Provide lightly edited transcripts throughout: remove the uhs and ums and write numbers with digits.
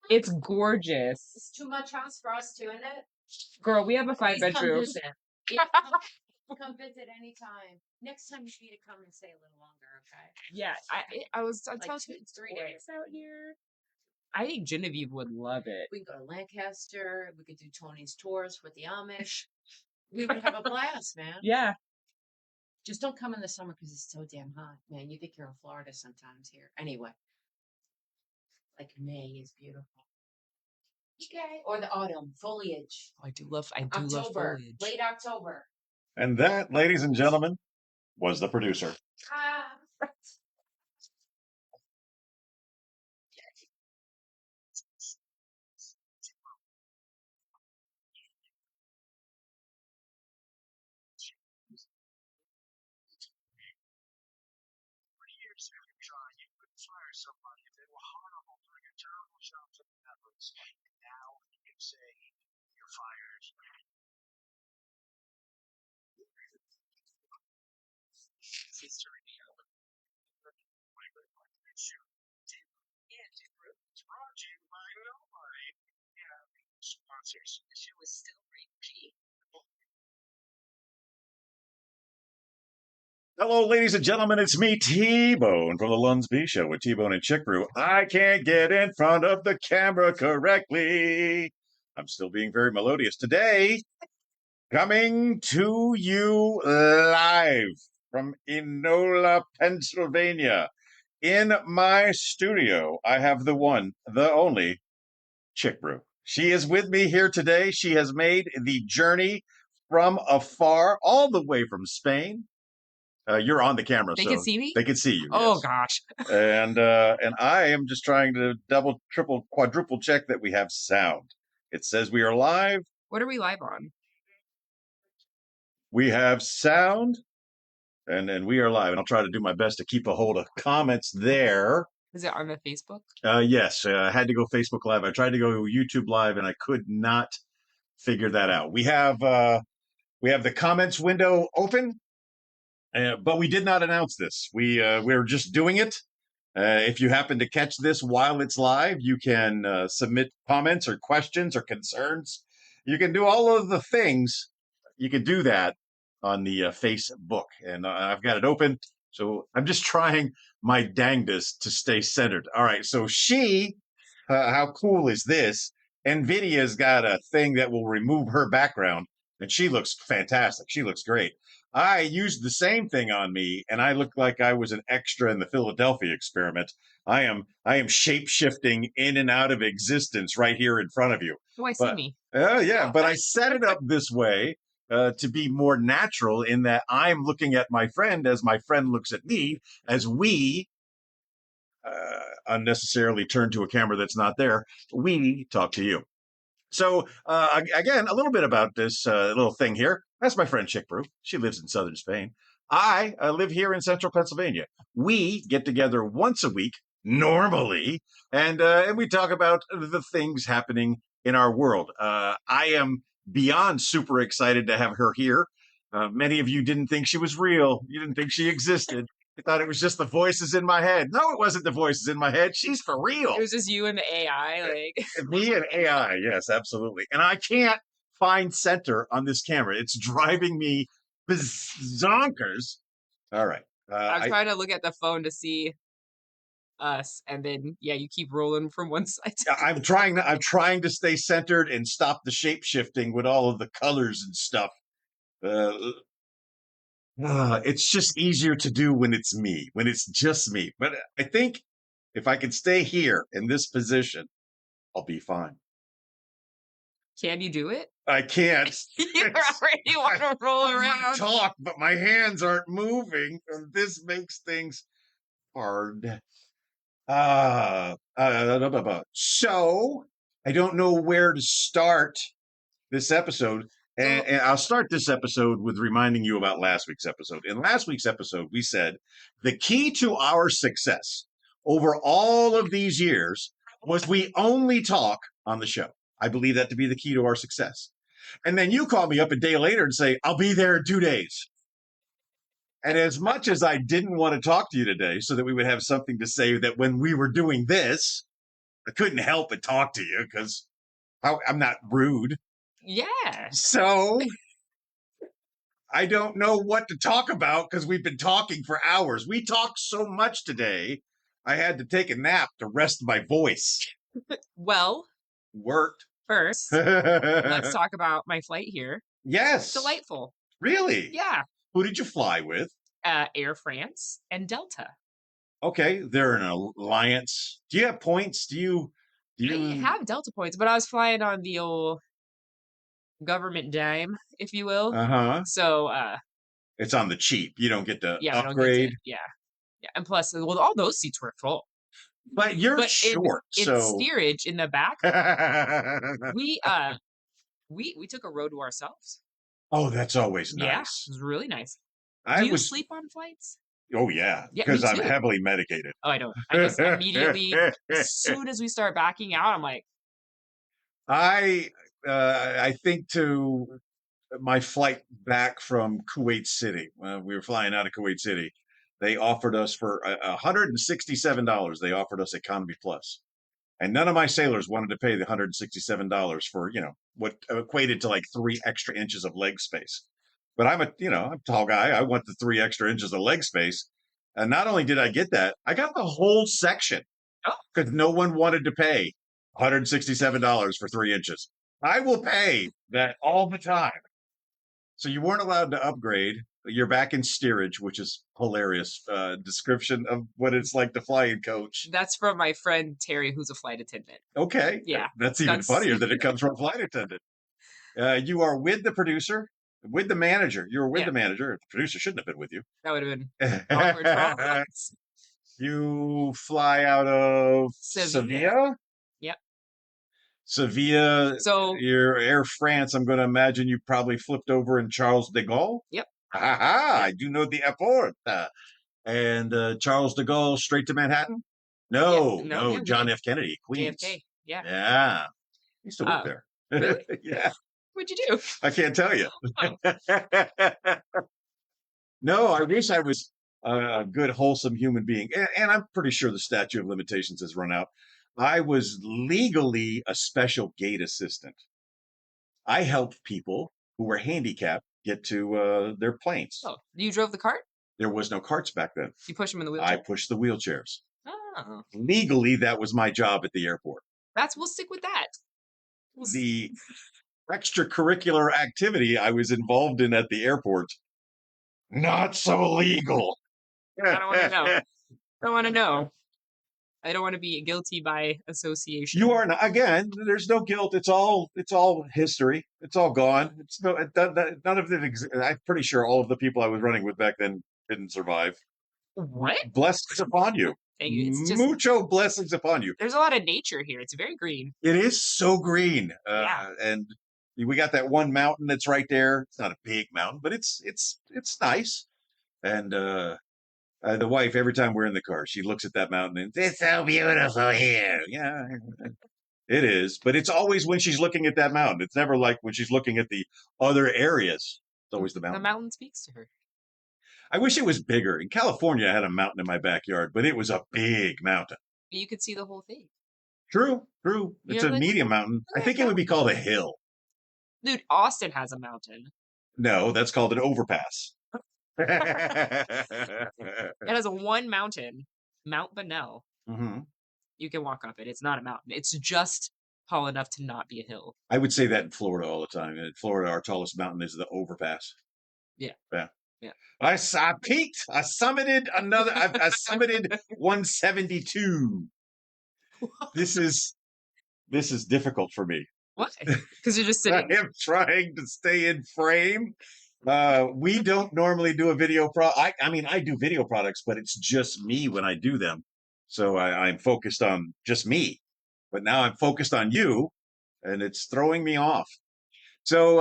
It's gorgeous. It's too much house for us too, isn't it? Girl, we have a 5-bedroom. Come visit. Yeah, come visit anytime. Next time you need to come and stay a little longer, okay? Yeah, I Like telling 3 days out here. I think Genevieve would love it. We can go to Lancaster. We could do Tony's tours with the Amish. We would have a blast, man. Yeah. Just don't come in the summer because it's so damn hot, man. You think you're in Florida sometimes here. Anyway, like May is beautiful. Okay. Or the autumn foliage. I do love October, foliage. late October. And that, ladies and gentlemen, was the producer. Somebody if they were horrible doing a terrible job for the members. And now you can say you're fired. History it's brought to you by nobody. Yeah, sponsors. The show is still rated G. Hello, ladies and gentlemen. It's me, T-Bone, from the LUNSB show with T-Bone and Chickbrew. I can't get in front of the camera correctly. I'm still being very melodious. Today, coming to you live from Enola, Pennsylvania. In my studio, I have the one, the only, Chickbrew. She is with me here today. She has made the journey from afar, all the way from Spain. You're on the camera, They so can see me? they can see you. Oh, yes. gosh. And I am just trying to double, triple, quadruple check that we have sound. It says we are live. What are we live on? We have sound, and we are live. And I'll try to do my best to keep a hold of comments there. Is it on the Facebook? Yes, I had to go Facebook Live. I tried to go YouTube Live, and I could not figure that out. We have the comments window open. But we did not announce this. We're just doing it. If you happen to catch this while it's live, you can submit comments or questions or concerns. You can do all of the things. You can do that on the Facebook, and I've got it open. So I'm just trying my dangdest to stay centered. All right. So how cool is this? NVIDIA's got a thing that will remove her background, and she looks fantastic. She looks great. I used the same thing on me, and I looked like I was an extra in the Philadelphia experiment. I am shape-shifting in and out of existence right here in front of you. Oh, see me. Oh, yeah, but I set it up this way to be more natural in that I'm looking at my friend as my friend looks at me, as we unnecessarily turn to a camera that's not there. We talk to you. So, again, a little bit about this little thing here. That's my friend Chickbrew. She lives in southern Spain. I live here in central Pennsylvania. We get together once a week, normally, and we talk about the things happening in our world. I am beyond super excited to have her here. Many of you didn't think she was real. You didn't think she existed. I thought it was just the voices in my head. No, it wasn't the voices in my head. She's for real. It was just you and the AI, like me and AI. Yes, absolutely. And I can't find center on this camera. It's driving me zonkers. All right. I'm trying to look at the phone to see us, and then you keep rolling from one side. I'm trying to stay centered and stop the shape shifting with all of the colors and stuff. It's just easier to do when it's me, when it's just me. But I think if I can stay here in this position, I'll be fine. Can you do it? I can't. You already want to roll around. Talk, but my hands aren't moving, and this makes things hard. So I don't know where to start this episode. And I'll start this episode with reminding you about last week's episode. In last week's episode, we said the key to our success over all of these years was we only talk on the show. I believe that to be the key to our success. And then you call me up a day later and say, I'll be there in 2 days. And as much as I didn't want to talk to you today so that we would have something to say that when we were doing this, I couldn't help but talk to you because I'm not rude. Yeah. So I don't know what to talk about because we've been talking for hours. We talked so much today. I had to take a nap to rest my voice. Well, Worked. first, let's talk about my flight here. Yes. Delightful. Really? Yeah. Who did you fly with? Air France and Delta. Okay, they're an alliance. Do you have points? Do I you have Delta points, but I was flying on the old government dime, if you will. Uh-huh. So, It's on the cheap. You don't get to yeah, we don't get upgrade. to, yeah. And plus, well, all those seats were full. But you're But short, in so steerage in the back, we took a row to ourselves. Oh, that's always Yeah, nice. it was really nice. I Do you was sleep on flights? Oh yeah, Yeah, me because I'm too. heavily medicated. Oh, I don't. I just immediately, as soon as we start backing out, I'm like, I think to my flight back from Kuwait City, we were flying out of Kuwait City. They offered us for $167. They offered us economy plus, and none of my sailors wanted to pay the $167 for what equated to like 3 extra inches of leg space. But I'm I'm a tall guy. I want the 3 extra inches of leg space, and not only did I get that, I got the whole section oh, because no one wanted to pay $167 for 3 inches. I will pay that all the time. So you weren't allowed to upgrade. You're back in steerage, which is hilarious. Description of what it's like to fly in coach. that's from my friend Terry, who's a flight attendant. Okay. Yeah, That's even funnier that it comes from a flight attendant. You are with the producer, with the manager. You were with Yeah. the manager. The producer shouldn't have been with you. That would have been awkward for all of us. You fly out of Sevilla? Yep. Sevilla, So, your Air France, I'm going to imagine you probably flipped over in Charles de Gaulle. yep. I do know the airport. And Charles de Gaulle straight to Manhattan? No, Yeah, no, yeah, John F. Kennedy, Queens. JFK. Yeah. Yeah. I used to work there. Really? Yeah. What'd you do? I can't tell you. Oh. No, I wish I was a good, wholesome human being. And I'm pretty sure the statute of limitations has run out. I was legally a special gate assistant. I helped people who were handicapped get to their planes. Oh, you drove the cart? There was no carts back then. You push them in the I wheelchair? pushed the wheelchairs. Oh, Legally, that was my job at the airport. we'll stick with that. The extracurricular activity I was involved in at the airport, not so legal. I don't want to know. I don't want to know. I don't want to be guilty by association. You are not, again. There's no guilt. It's all history. It's all gone. It's none of it. I'm pretty sure all of the people I was running with back then didn't survive. What? Blessings upon you. Thank you. It's just Mucho blessings upon you. there's a lot of nature here. It's very green. It is so green. Yeah. And we got that one mountain that's right there. It's not a big mountain, but it's nice. And the wife, every time we're in the car, she looks at that mountain and it's so beautiful here. Yeah, it is. But it's always when she's looking at that mountain. It's never like when she's looking at the other areas. It's always the mountain. The mountain speaks to her. I wish it was bigger. In California, I had a mountain in my backyard, but it was a big mountain. You could see the whole thing. True. It's a like, medium mountain. I think it would be called a hill. Dude, Austin has a mountain. No, that's called an overpass. It has a one mountain, Mount Bunnell. Mm-hmm. You can walk up it. It's not a mountain. It's just tall enough to not be a hill. I would say that in Florida all the time. In Florida, our tallest mountain is the overpass. Yeah. I peaked. I summited another. I summited 172. This is difficult for me. What? Because you're just I sitting. am trying to stay in frame. We don't normally do a video I mean, I do video products, but it's just me when I do them. So I'm focused on just me. But now I'm focused on you, and it's throwing me off. So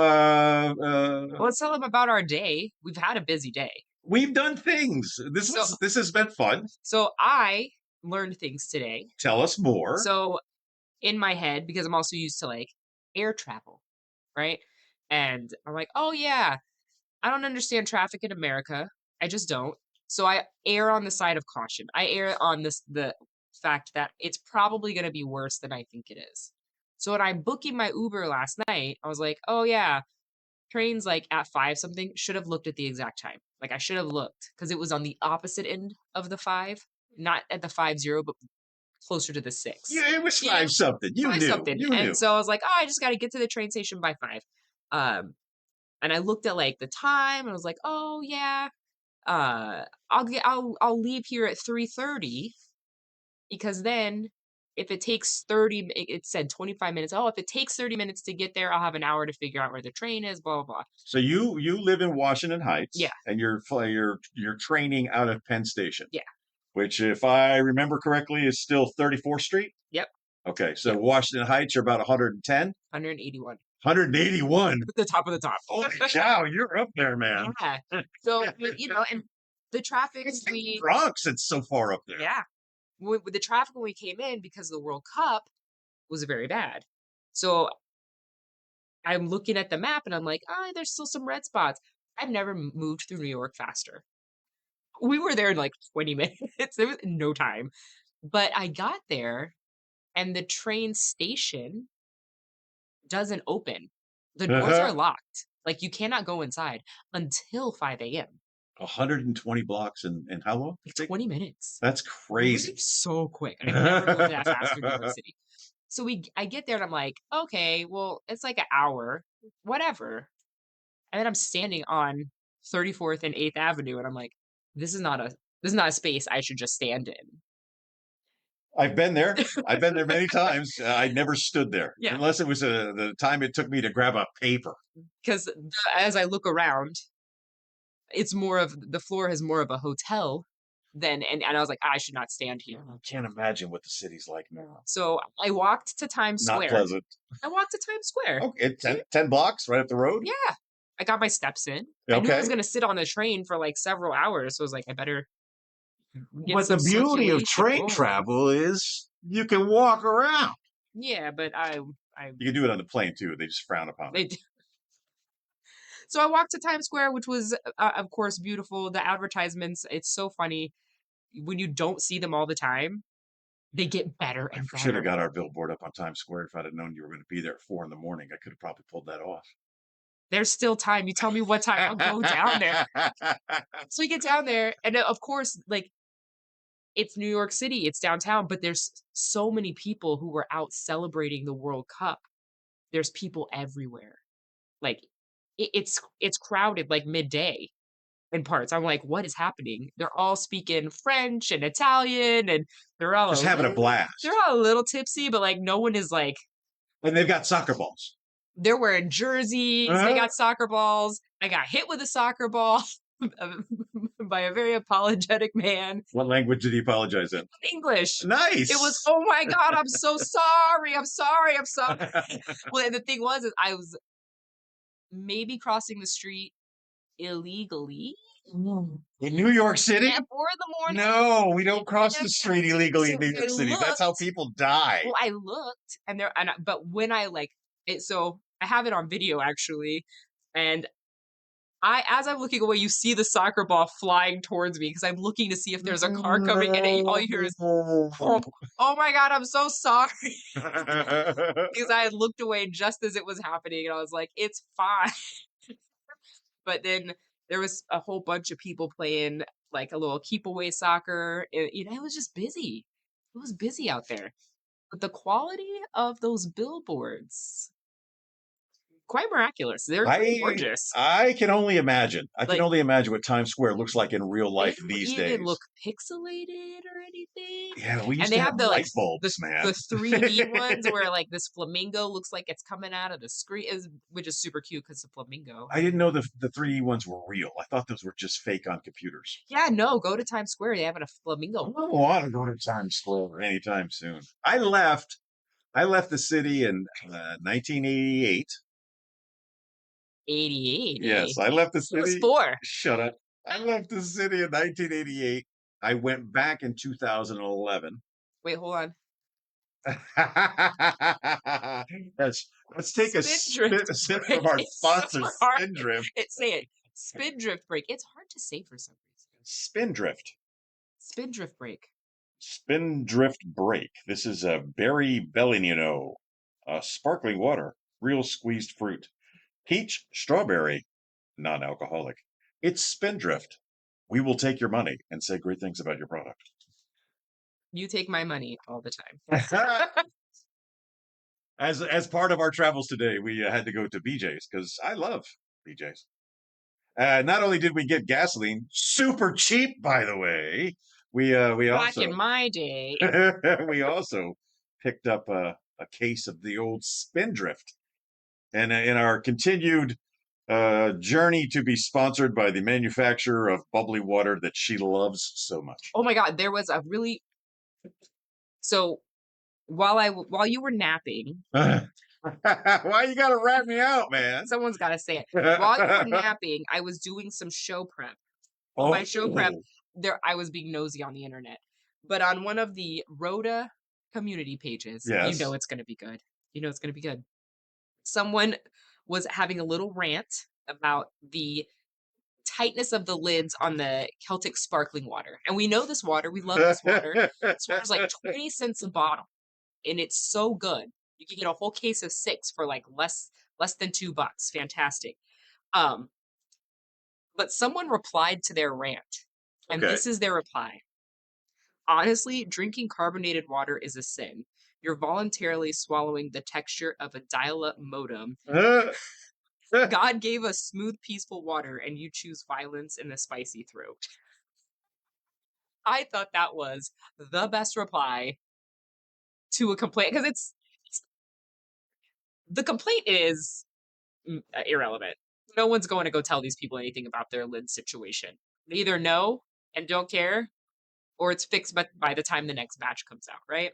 Let's tell them about our day. We've had a busy day. we've done things. This has been fun. So I learned things today. Tell us more. So in my head, because I'm also used to like air travel, right? And I'm like, oh yeah, I don't understand traffic in America. I just don't. So I err on the side of caution. I err on the fact that it's probably going to be worse than I think it is. So when I'm booking my Uber last night, I was like, oh yeah, train's like at 5 something. Should have looked at the exact time. Like I should have looked because it was on the opposite end of the 5, not at the 5-0, but closer to the 6. Yeah, it was You know, 5 something. You 5 knew. something. You knew. And so I was like, oh, I just got to get to the train station by 5. And I looked at like the time and I was like, oh yeah, I'll leave here at 3:30 because then if it takes 30, it said 25 minutes. Oh, if it takes 30 minutes to get there, I'll have an hour to figure out where the train is, blah, blah, blah. So you live in Washington Heights. Yeah. And you're training out of Penn Station. Yeah. Which, if I remember correctly, is still 34th Street? Yep. Okay, so Yep. Washington Heights, you're about 110? 181. 181? The top of the top. Holy cow, you're up there, man. Yeah. So, and the traffic, It's Bronx, it's so far up there. yeah. With the traffic when we came in, because the World Cup was very bad. So I'm looking at the map and I'm like, oh, there's still some red spots. I've never moved through New York faster. We were there in like 20 minutes. There was no time. But I got there and the train station doesn't open. The doors are locked. Like you cannot go inside until 5 a.m. 120 blocks in how long? Like 20 minutes. That's crazy. Moved so quick. I've never moved that fast through New York City. So I get there and I'm like, okay, well, it's like an hour, whatever. And then I'm standing on 34th and 8th Avenue and I'm like, this is not a space I should just stand in. I've been there. I've been there many times. I never stood there. Yeah. Unless it was the time it took me to grab a paper. Because as I look around, it's more of the floor has more of a hotel than, and I was like, I should not stand here. I can't imagine what the city's like now. So I walked to Times Square. Not pleasant. I walked to Times Square. Okay, 10 blocks right up the road? Yeah. I got my steps in. I knew I was Okay. going to sit on the train for like several hours. So I was like, I better get But the some beauty of circulation train going. travel is you can walk around. Yeah, but You can do it on the plane too. They just frown upon they it. do. So I walked to Times Square, which was, of course, beautiful. The advertisements, it's so funny. When you don't see them all the time, they get better I and should have better. got our billboard up on Times Square if I'd have known you were going to be there at 4 in the morning. I could have probably pulled that off. There's still time. You tell me what time, I'll go down there. So we get down there, and of course, like, it's New York City, it's downtown, but there's so many people who were out celebrating the World Cup. There's people everywhere. Like, it's crowded like midday in parts. I'm like, what is happening? They're all speaking French and Italian, and they're all Just having a blast. They're all a little tipsy, but like no one is like. And they've got soccer balls. They're wearing jerseys. They got soccer balls. I got hit with a soccer ball by a very apologetic man. What language did he apologize in? English. Nice. It was, oh my God, I'm so sorry. I'm sorry. I'm sorry. Well, and the thing was, is I was maybe crossing the street illegally. In New York City? At 4 in the morning. No, we don't cross the street illegally in New York City. That's how looked. people die. Well, I looked, but when I so I have it on video actually, and as I'm looking away, you see the soccer ball flying towards me because I'm looking to see if there's a car coming, and all you hear is, oh my God, I'm so sorry. Because I had looked away just as it was happening, and I was like, it's fine. But then there was a whole bunch of people playing like a little keep away soccer. It was just busy. It was busy out there. But the quality of those billboards, quite miraculous. They're gorgeous. I can only imagine. I Like, can only imagine what Times Square looks like in real life they these don't days. even look pixelated or anything. Yeah, we used And they to have have the light bulbs, man. the 3D ones where like this flamingo looks like it's coming out of the screen, which is super cute because it's a flamingo. I didn't know the 3D ones were real. I thought those were just fake on computers. Yeah, no, go to Times Square. They have a I flamingo. don't want to go to Times Square anytime soon. I left the city in 1988. 88. Yes, I left the It was city. 4. Shut up. I left the city in 1988. I went back in 2011. Wait, hold on. Let's take a Spindrift sip break. from our It's so sponsor, hard. Spindrift. Say it. Spindrift break. It's hard to say for some reason. Spindrift. Spindrift break. Spindrift Break. This is a berry Bellino, sparkling water, real squeezed fruit, peach, strawberry, non-alcoholic. It's Spindrift. We will take your money and say great things about your product. You take my money all the time. As part of our travels today, we had to go to BJ's because I love BJ's. Not only did we get gasoline, super cheap, by the way, we Back in also my day. we also picked up a case of the old Spindrift. And in our continued journey to be sponsored by the manufacturer of bubbly water that she loves so much. Oh my God, there was a really. So while you were napping, Why you gotta rat me out, man? someone's got to say it. While you were napping, I was doing some show prep. Oh, By show prep, I was being nosy on the internet. But on one of the Rhoda community pages, you yes. know it's going to be good. You know it's going to be good. Someone was having a little rant about the tightness of the lids on the Celtic sparkling water. And we know this water. We love this water. This water's like 20 cents a bottle, and it's so good. You can get a whole case of 6 for like less than $2. Fantastic. Um, but someone replied to their rant, and Okay. this is their reply. Honestly, drinking carbonated water is a sin. You're voluntarily swallowing the texture of a dial-up modem. God gave us smooth, peaceful water, and you choose violence and the spicy throat. I thought that was the best reply to a complaint, because the complaint is irrelevant. No one's going to go tell these people anything about their lid situation. They either know and don't care, or it's fixed by the time the next batch comes out, right?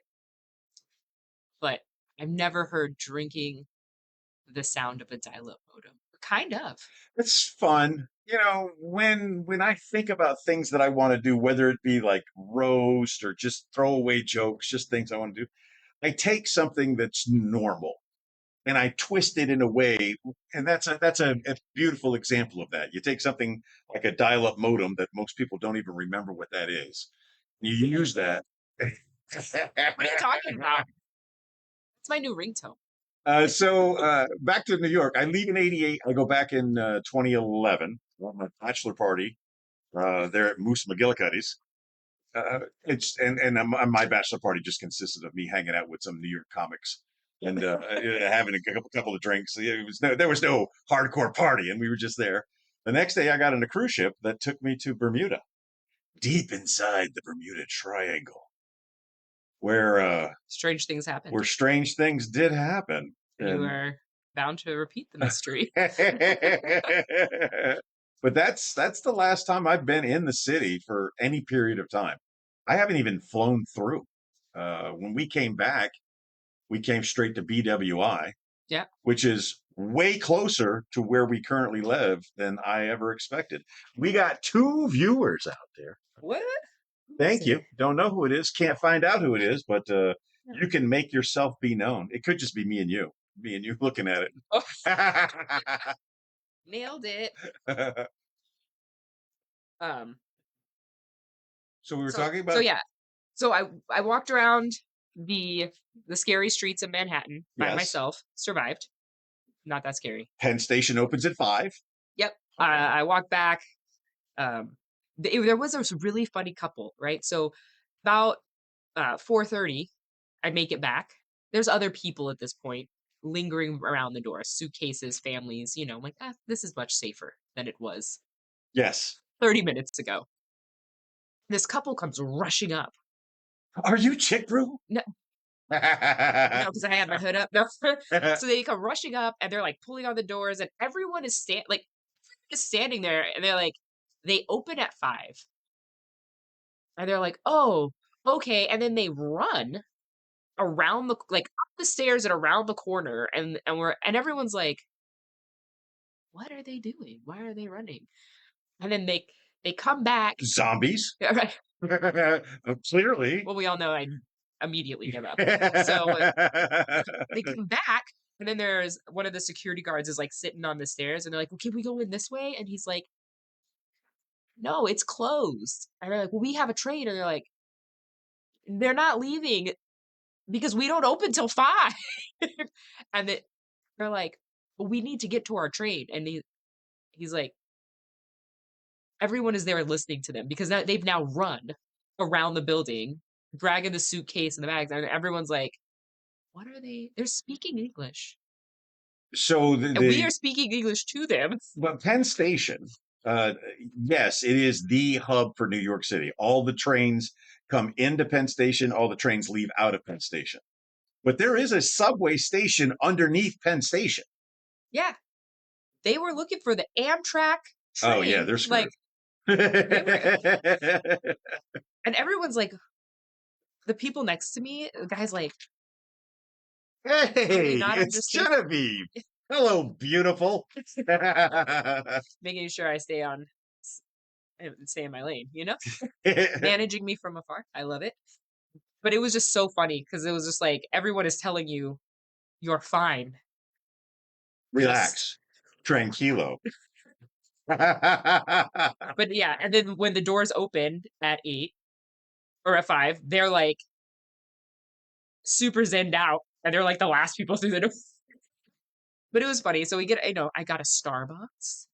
But I've never heard drinking the sound of a dial-up modem. Kind of. It's fun. You know, when I think about things that I want to do, whether it be like roast or just throwaway jokes, just things I want to do, I take something that's normal and I twist it in a way, and that's a beautiful example of that. You take something like a dial-up modem that most people don't even remember what that is. You use that. What are you talking about? It's my new ringtone. So back to New York. I leave in '88. I go back in 2011 on my bachelor party there at Moose McGillicuddy's. It's and my bachelor party just consisted of me hanging out with some New York comics and having a couple of drinks. There was no hardcore party, and we were just there. The next day, I got on a cruise ship that took me to Bermuda, deep inside the Bermuda Triangle, where Strange things happen. strange things did happen. You are bound to repeat the mystery. But that's the last time I've been in the city for any period of time. I haven't even flown through. When we came back, we came straight to BWI, Yeah. which is way closer to where we currently live than I ever expected. We got 2 viewers out there. What? Thank you. Don't know who it is. Can't find out who it is, but you can make yourself be known. It could just be me and you looking at it. Oh, nailed it. So we were talking about. So yeah. So I walked around the scary streets of Manhattan by Yes. myself. Survived. Not that scary. Penn Station opens at 5. Yep. I walked back. There was a really funny couple, right? So about 4:30, I make it back. There's other people at this point lingering around the door, suitcases, families. You know, I'm like, this is much safer than it was Yes. 30 minutes ago. This couple comes rushing up. Are you Chickbrew? No. No, because I had my hood up. No. So they come rushing up, and they're like pulling on the doors, and everyone is standing there, and they're like, they open at 5, and they're like, oh, okay, and then they run around up the stairs and around the corner, and everyone's like, what are they doing? Why are they running? And then they come back. Zombies. Right. Clearly. Well, we all know I immediately give up. So they come back, and then there's one of the security guards is like sitting on the stairs, and they're like, well, can we go in this way? And he's like, no, it's closed. And they're like, well, we have a train. And they're like, they're not leaving because we don't open till 5. And they're like, well, we need to get to our train. And he's like, everyone is there listening to them because they've now run around the building, dragging the suitcase and the bags. And everyone's like, what are they? They're speaking English. So And we are speaking English to them. but Penn Station, uh, yes, it is the hub for New York City. All the trains come into Penn Station. All the trains leave out of Penn Station. But there is a subway station underneath Penn Station. Yeah. They were looking for the Amtrak train. Oh yeah, they're like, screwed. and everyone's like, the people next to me, the guy's like, Hey, not it's understand? Genevieve. Hello, beautiful. Making sure I stay in my lane, managing me from afar. I love it. But it was just so funny because it was just like everyone is telling you you're fine. Relax. Tranquilo. But yeah, and then when the doors opened at 8 or at 5, they're like super zenned out and they're like the last people through the door. But it was funny. So I got a Starbucks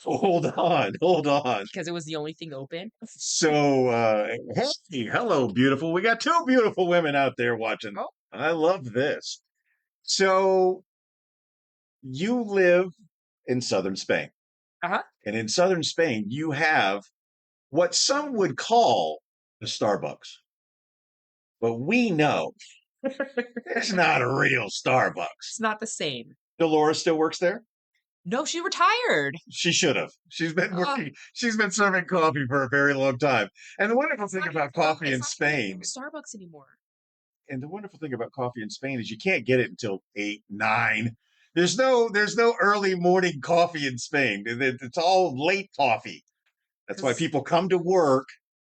Hold on. because it was the only thing open. So, hey, hello, beautiful. We got 2 beautiful women out there watching. Oh. I love this. So, you live in southern Spain. Uh-huh. And in southern Spain, you have what some would call a Starbucks. But we know it's not a real Starbucks. It's not the same. Dolores still works there? No, she retired. She should have. She's been working. She's been serving coffee for a very long time. And the wonderful thing about coffee in Spain, Starbucks anymore. and the wonderful thing about coffee in Spain is you can't get it until 8, 9. There's no early morning coffee in Spain. It's all late coffee. That's why people come to work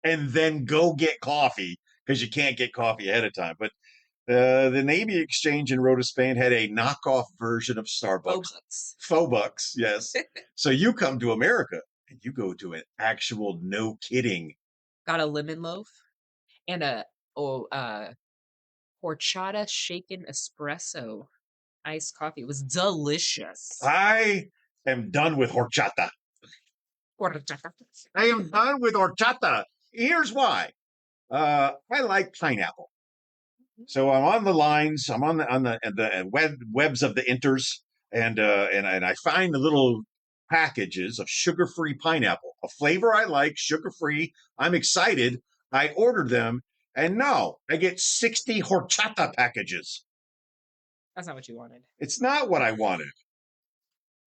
and then go get coffee because you can't get coffee ahead of time. But the Navy Exchange in Rota, Spain had a knockoff version of Starbucks. Faux bucks, yes. So you come to America and you go to an actual, no kidding. Got a lemon loaf and a horchata shaken espresso iced coffee. It was delicious. I am done with horchata. I am done with horchata. Here's why. I like pineapple. So I'm on the lines. I'm on the webs of the inters, and I find the little packages of sugar-free pineapple, a flavor I like, sugar-free. I'm excited. I ordered them, and no, I get 60 horchata packages. That's not what you wanted. It's not what I wanted,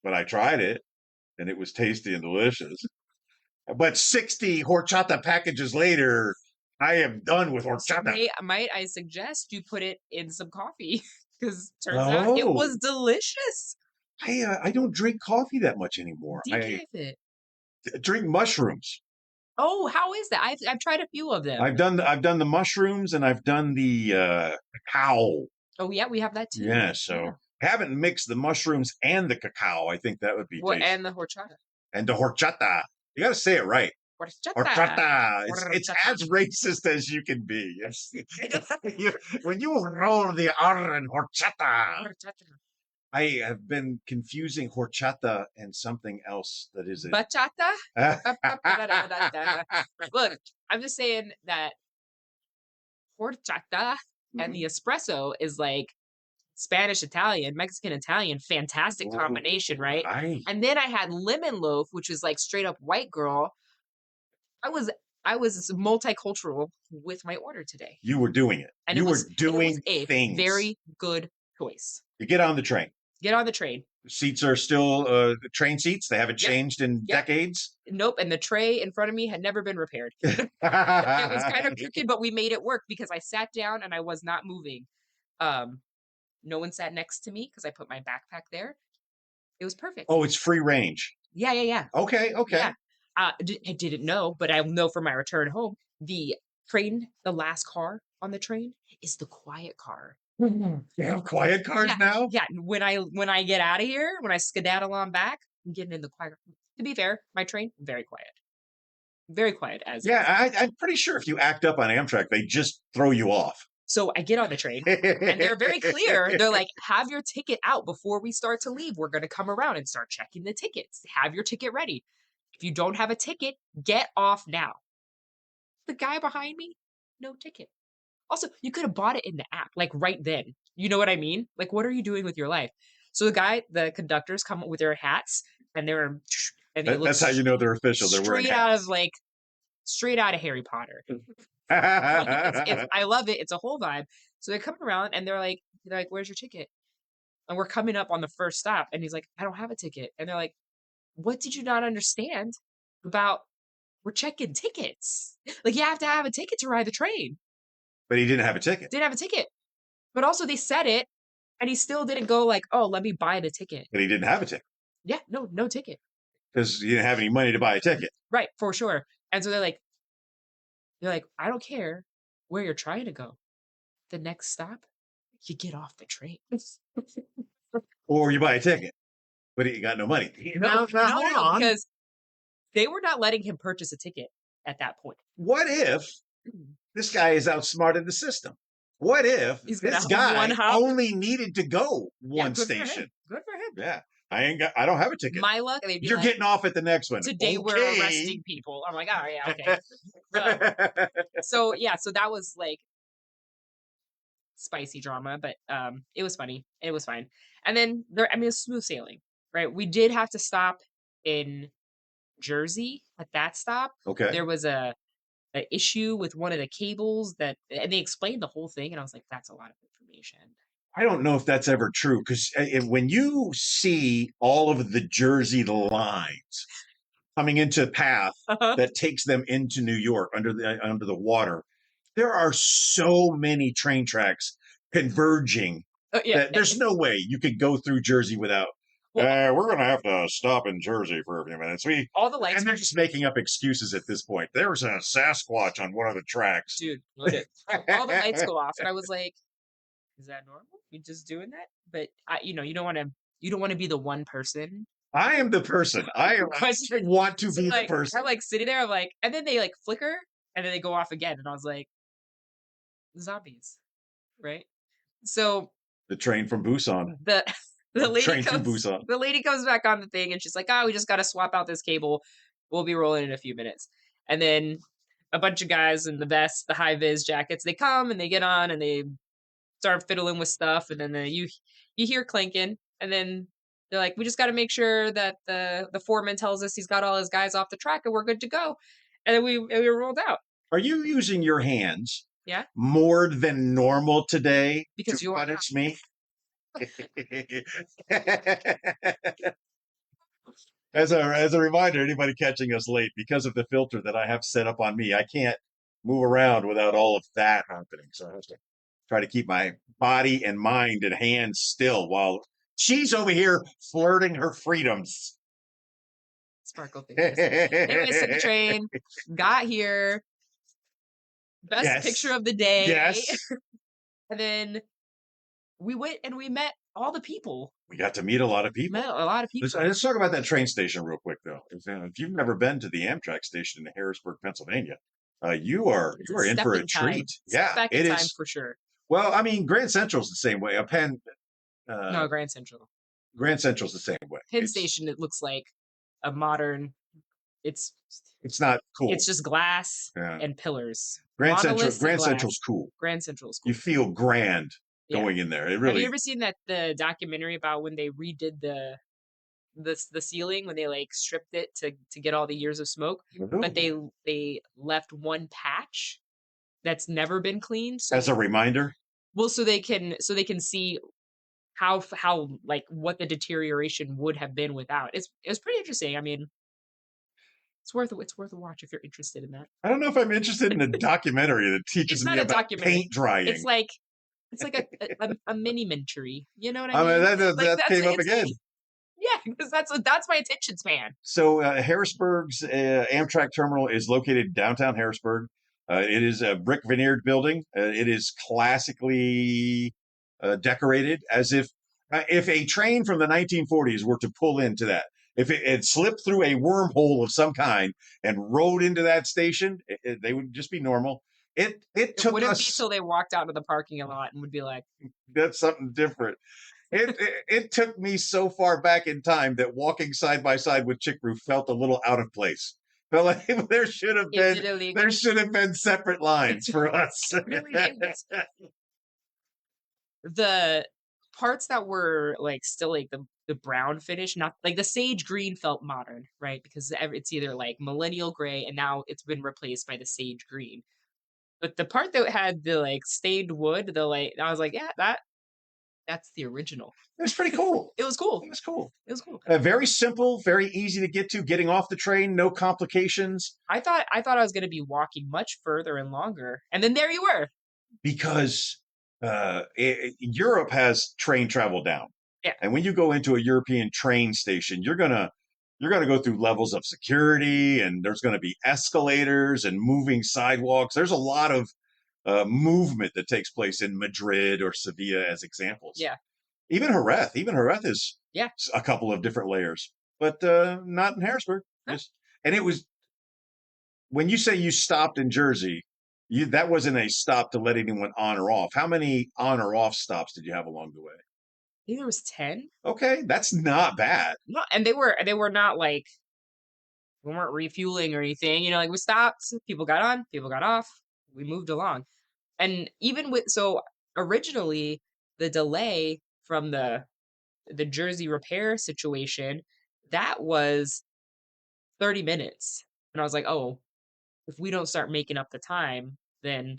but I tried it, and it was tasty and delicious. But 60 horchata packages later, I am done with horchata. Might I suggest you put it in some coffee? Because turns out it was delicious. I don't drink coffee that much anymore. Decaf it. Drink mushrooms. Oh, how is that? I've tried a few of them. I've done the mushrooms and I've done the cacao. Oh yeah, we have that too. Yeah, so I haven't mixed the mushrooms and the cacao. I think that would be tasty. And the horchata. And the horchata. You got to say it right. Horchata. It's as racist as you can be. When you roll the R in horchata. I have been confusing horchata and something else that is it. Bachata? Look, I'm just saying that horchata and the espresso is like Spanish Italian, Mexican Italian, fantastic combination, right? And then I had lemon loaf, which is like straight up white girl. I was multicultural with my order today. You were doing it. And you were doing a things. Very good choice. You get on the train. Get on the train. The seats are still the train seats. They haven't changed in decades. Nope. And the tray in front of me had never been repaired. It was kind of crooked, but we made it work because I sat down and I was not moving. No one sat next to me because I put my backpack there. It was perfect. Oh, it's free range. Yeah. Okay. Yeah. I didn't know, but I'll know for my return home. The train, the last car on the train is the quiet car. You have quiet cars now? Yeah. When I get out of here, when I skedaddle on back, I'm getting in the quiet. To be fair, my train very quiet. very quiet as is. Yeah, I'm pretty sure if you act up on Amtrak, they just throw you off. So I get on the train, and they're very clear. They're like, have your ticket out before we start to leave. We're going to come around and start checking the tickets. Have your ticket ready. If you don't have a ticket, get off now. The guy behind me, no ticket. Also, you could have bought it in the app, like right then. You know what I mean? Like, what are you doing with your life? So the conductors come up with their hats, and they look That's how you know they're official. They're wearing straight out hats. of straight out of Harry Potter. I love it. It's a whole vibe. So they come around and they're like, "Where's your ticket?" And we're coming up on the first stop, and he's like, "I don't have a ticket." And they're like, "What did you not understand about we're checking tickets? Like, you have to have a ticket to ride the train." But he didn't have a ticket. Didn't have a ticket. But also they said it, and he still didn't go like, "Oh, let me buy the ticket." But he didn't have a ticket Yeah, no ticket. because he didn't have any money to buy a ticket. Right, for sure. And so they're like, "I don't care where you're trying to go. The next stop, you get off the train." Or you buy a ticket, but he got no money. No, Hold on. because they were not letting him purchase a ticket at that point. What if this guy is outsmarted the system? What if He's gonna this have guy one hop? only needed to go Yeah, one good for him. station? Good for him. Yeah, I don't have a ticket. My luck, they'd be You're like, getting off at the next one. "Today we're Okay. arresting people." I'm like, "Oh yeah, okay." So yeah, so that was like spicy drama, but it was funny. It was fine. And then it's smooth sailing, right? We did have to stop in Jersey at that stop. Okay. There was a issue with one of the cables and they explained the whole thing, and I was like, that's a lot of information. I don't know if that's ever true because when you see all of the Jersey lines coming into path that takes them into New York under the water, there are so many train tracks converging that there's no way you could go through Jersey without. We're going to have to stop in Jersey for a few minutes. All the lights, and they're just making up excuses at this point. There's a Sasquatch on one of the tracks. dude. Look at all the lights go off, and I was like, "Is that normal? You just doing that?" But you don't want to be the one person. I am the person. I want to be the person. I'm like sitting there. I'm like, and then they like flicker, and then they go off again, and I was like, zombies, right? So the train from Busan. The lady train comes, to Busan. The lady comes back on the thing, and she's like, "Oh, we just got to swap out this cable. We'll be rolling in a few minutes." And then a bunch of guys in the vests, the high vis jackets, they come and they get on and they start fiddling with stuff, and then you hear clanking, and then they're like, "We just got to make sure that the foreman tells us he's got all his guys off the track, and we're good to go." And then we rolled out. Are you using your hands? Yeah. More than normal today because to punish me? As a reminder, anybody catching us late, because of the filter that I have set up on me, I can't move around without all of that happening. So I have to try to keep my body and mind and hands still while she's over here flirting her freedoms. Sparkle fingers. Anyways, took the train, got here. Best picture of the day. Yes. And then we went and we met all the people. We got to meet a lot of people. Let's talk about that train station real quick, though. If you've never been to the Amtrak station in Harrisburg, Pennsylvania, you are in for a treat. Yeah, it is for sure. Well, I mean, Grand Central's the same way. No, Grand Central. Grand Central's the same way. Penn Station, it looks like a modern. It's not cool. It's just glass and pillars. Grand Central's cool. Grand Central's cool. You feel grand going in there. It really. Have you ever seen the documentary about when they redid the ceiling, when they like stripped it to get all the years of smoke, but they left one patch that's never been cleaned as a reminder? Well, so they can see how like what the deterioration would have been without. It's pretty interesting. I mean, it's worth a watch if you're interested in that. I don't know if I'm interested in a documentary that teaches me about paint drying. It's like a mini-mentary. You know what I mean? That came up again. Yeah, because that's my attention span. So Harrisburg's Amtrak terminal is located downtown Harrisburg. It is a brick veneered building. It is classically decorated as if a train from the 1940s were to pull into that. If it had slipped through a wormhole of some kind and rode into that station, they would just be normal. It It took wouldn't be us. till they walked out of the parking lot and would be like, That's something different. It took me so far back in time that walking side by side with Chickbrew felt a little out of place. Felt like there should have is been it illegal? separate lines for us. Really, it was the parts that were like still like the brown finish, not like the sage green felt modern, right? Because it's either like millennial gray and now it's been replaced by the sage green. But the part that had the like stained wood, the like I was like, yeah, that's the original. It was pretty cool. It was cool. It was cool. It was cool. Very simple, very easy to get to. Getting off the train, no complications. I thought I was going to be walking much further and longer, and then there you were. Because Europe has train travel down. Yeah. And when you go into a European train station, you're gonna go through levels of security, and there's gonna be escalators and moving sidewalks. There's a lot of movement that takes place in Madrid or Sevilla as examples. Yeah. Even Jerez is Yeah. a couple of different layers, but not in Harrisburg. No. And it was when you say you stopped in Jersey, that wasn't a stop to let anyone on or off. How many on or off stops did you have along the way? I think there was 10. Okay, that's not bad. No, and they were not like we weren't refueling or anything. You know, like we stopped, people got on, people got off, we moved along. And even with so originally the delay from the Jersey repair situation, that was 30 minutes. And I was like, "Oh, if we don't start making up the time, then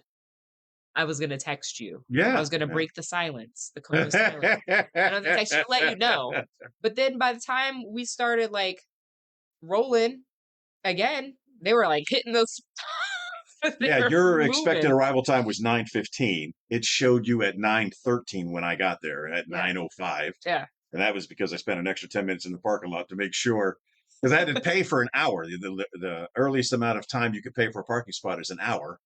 I was gonna text you. I Yeah. was gonna break the silence, the cone of silence. I was gonna text you to let you know." But then by the time we started like rolling again, they were like hitting those. They Yeah, were your moving. expected arrival time was 9:15. It showed you at 9:13 when I got there at Yeah. 9:05. Yeah. And that was because I spent an extra 10 minutes in the parking lot to make sure, because I had to pay for an hour. The earliest amount of time you could pay for a parking spot is an hour.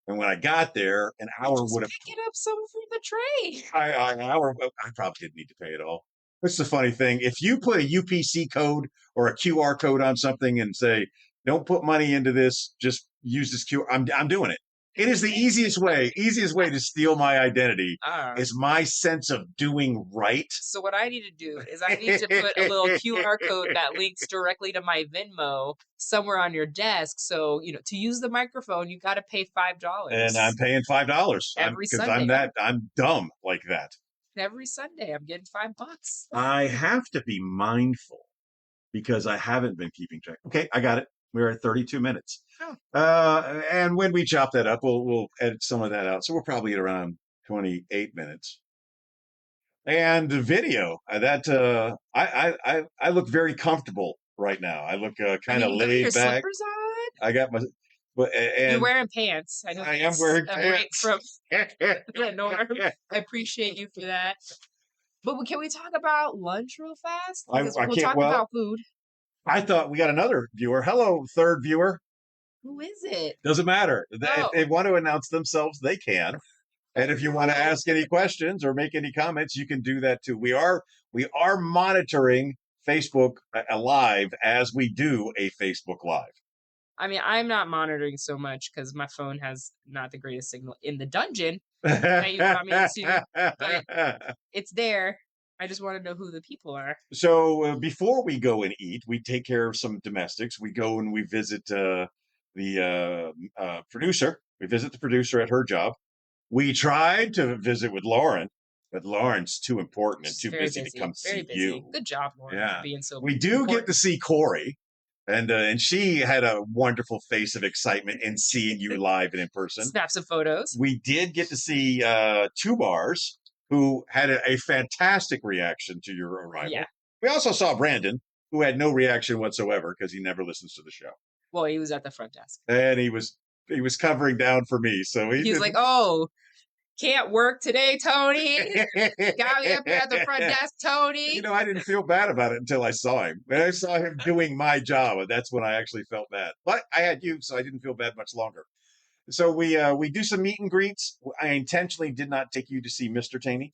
And when I got there, an hour Just would have picking up some from the tray. an hour. I probably didn't need to pay it all. That's the funny thing. If you put a UPC code or a QR code on something and say, "Don't put money into this, just use this QR," I'm doing it. It is the easiest way to steal my identity is my sense of doing right. So what I need to do is I need to put a little QR code that links directly to my Venmo somewhere on your desk. So, you know, to use the microphone, you got to pay $5. And I'm paying $5 Every because Sunday. I'm dumb like that. Every Sunday I'm getting $5. I have to be mindful because I haven't been keeping track. Okay, I got it. We're at 32 minutes. Oh. And when we chop that up, we'll edit some of that out. So we're probably at around 28 minutes. And the video I look very comfortable right now. I look kind of You got laid your back. slippers on? I got my, but and You're wearing pants. I know I am that's wearing a break pants. from the norm. I appreciate you for that. But can we talk about lunch real fast? I Because can't. we'll talk Well, about food. I thought we got another viewer. Hello, third viewer. Who is it? Doesn't matter. Oh. If they want to announce themselves, they can. And if you want to ask any questions or make any comments, you can do that too. We are monitoring Facebook live as we do a Facebook Live. I mean, I'm not monitoring so much because my phone has not the greatest signal in the dungeon that you want me to, but it's there. I just want to know who the people are. So before we go and eat, we take care of some domestics. We go and we visit the producer. We visit the producer at her job. We tried to visit with Lauren, but Lauren's too important and too busy to come see you. Good job, Lauren, Yeah. for being so We do important. get to see Corey, and she had a wonderful face of excitement in seeing you live and in person. Snap some photos. We did get to see Two Bars, who had a fantastic reaction to your arrival. Yeah. We also saw Brandon, who had no reaction whatsoever because he never listens to the show. Well, he was at the front desk. And he was covering down for me, so he's like, "Oh, can't work today, Tony. Got me up here at the front desk, Tony." You know, I didn't feel bad about it until I saw him. When I saw him doing my job, and that's when I actually felt bad. But I had you, so I didn't feel bad much longer. So we do some meet and greets. I intentionally did not take you to see Mr. Taney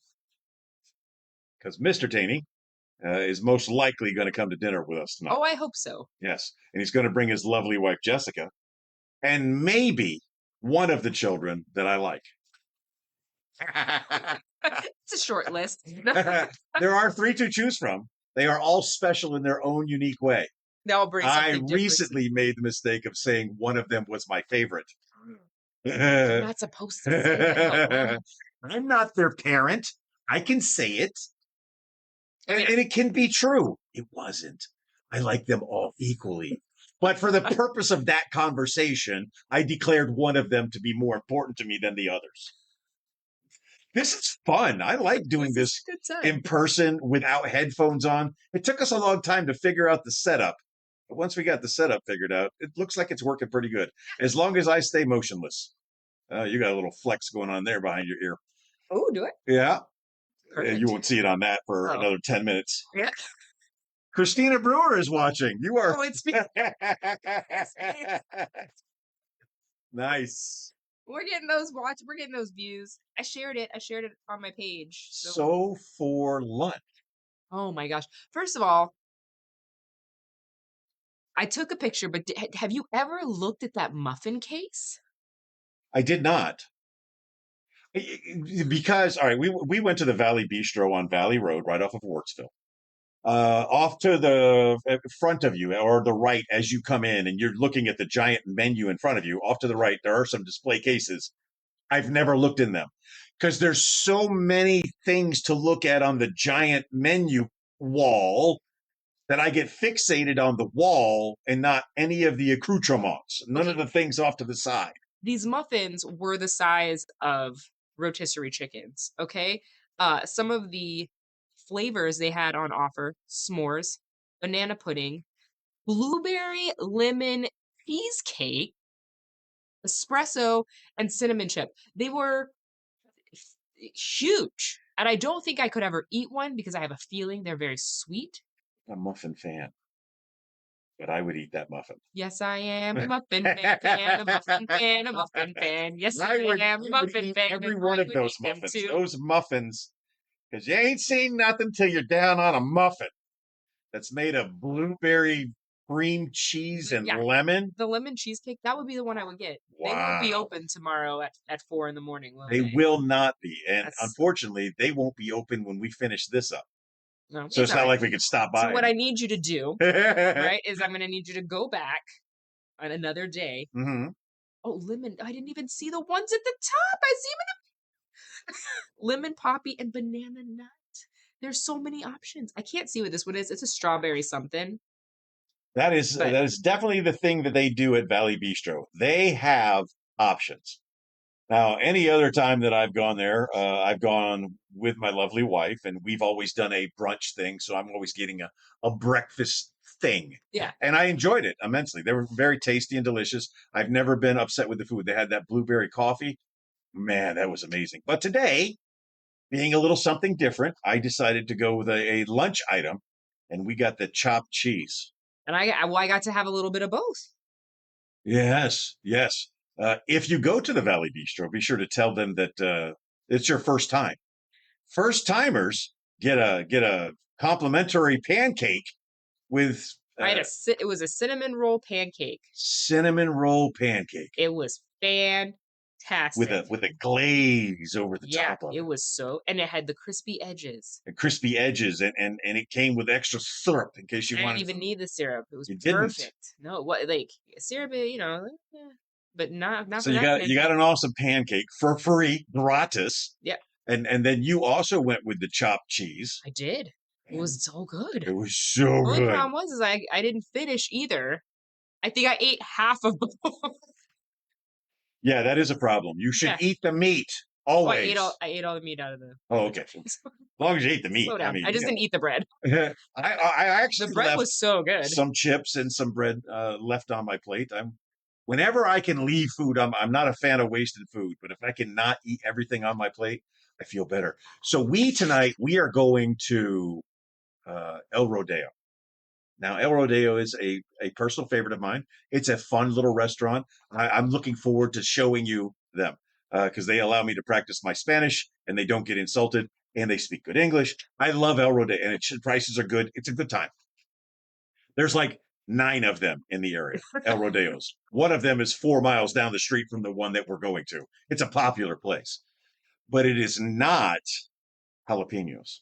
because Mr. Taney is most likely going to come to dinner with us tonight. Oh, I hope so. Yes. And he's going to bring his lovely wife, Jessica, and maybe one of the children that I like. It's a short list. There are 3 to choose from. They are all special in their own unique way. They'll bring I something different. recently made the mistake of saying one of them was my favorite. You're not supposed to say that out loud. I'm not their parent. I can say it. And it can be true. It wasn't. I like them all equally. But for the purpose of that conversation, I declared one of them to be more important to me than the others. This is fun. I like doing this Good time. in person without headphones on. It took us a long time to figure out the setup. But once we got the setup figured out, it looks like it's working pretty good. As long as I stay motionless. You got a little flex going on there behind your ear. Oh, do it. Yeah. Perfect. You won't see it on that for Oh. another 10 minutes. Yeah. Christina Brewer is watching. You are. Oh, it's me. Nice. We're getting those We're getting those views. I shared it on my page. So for lunch. Oh my gosh. First of all, I took a picture, but have you ever looked at that muffin case? I did not. Because, all right, we went to the Valley Bistro on Valley Road right off of Wartsville. Off to the front of you or the right as you come in and you're looking at the giant menu in front of you, off to the right, there are some display cases. I've never looked in them because there's so many things to look at on the giant menu wall that I get fixated on the wall and not any of the accoutrements, none of the things off to the side. These muffins were the size of rotisserie chickens, okay? Some of the flavors they had on offer: s'mores, banana pudding, blueberry lemon cheesecake, espresso, and cinnamon chip. They were huge. And I don't think I could ever eat one because I have a feeling they're very sweet. I'm a muffin fan, but I would eat that muffin. Yes, I am a muffin fan, a muffin fan, a muffin fan. Yes, I am a muffin fan. Every and one I of would those eat them muffins. too. Those muffins, because you ain't seen nothing till you're down on a muffin that's made of blueberry cream cheese and Yeah. lemon. The lemon cheesecake, that would be the one I would get. They won't be Wow. open tomorrow at 4 in the morning, will They they? will not be. And That's- unfortunately, they won't be open when we finish this up. No, So it's not all right. like we could stop by. So what I need you to do, right, is I'm going to need you to go back on another day. Mm-hmm. Oh, lemon. I didn't even see the ones at the top. I see them. Lemon poppy and banana nut. There's so many options. I can't see what this one is. It's a strawberry something. That is definitely the thing that they do at Valley Bistro. They have options. Now, any other time that I've gone there, I've gone with my lovely wife, and we've always done a brunch thing. So I'm always getting a breakfast thing. Yeah. And I enjoyed it immensely. They were very tasty and delicious. I've never been upset with the food. They had that blueberry coffee. Man, that was amazing. But today, being a little something different, I decided to go with a lunch item, and we got the chopped cheese. And I got to have a little bit of both. Yes, yes. If you go to the Valley Bistro, be sure to tell them that it's your first time. First timers get a complimentary pancake with It was a cinnamon roll pancake. cinnamon roll pancake It was fantastic. with a glaze over the top of it was so, and it had the crispy edges. and crispy edges, and it came with extra syrup in case you I didn't wanted. even need the syrup. It was You didn't. perfect. No, what like syrup, but not So for you that got an awesome pancake for free, gratis. Yeah. And then you also went with the chopped cheese. I did. It was so good. It was so The only good. problem was I didn't finish either. I think I ate half of both. Yeah, that is a problem. You should Yeah. eat the meat Oh, I always. ate all the meat out of the. Oh, okay. As long as you ate the meat. Slow down. I mean, I just didn't eat the bread. I actually The bread left was so good. some chips and some bread left on my plate. Whenever I can leave food, I'm not a fan of wasted food, but if I can not eat everything on my plate, I feel better. So tonight we are going to El Rodeo. Now, El Rodeo is a personal favorite of mine. It's a fun little restaurant. I'm looking forward to showing you them because they allow me to practice my Spanish and they don't get insulted. and they speak good English. I love El Rodeo, and prices are good. It's a good time. There's like 9 of them in the area, El Rodeos. One of them is 4 miles down the street from the one that we're going to. It's a popular place, but it is not Jalapenos.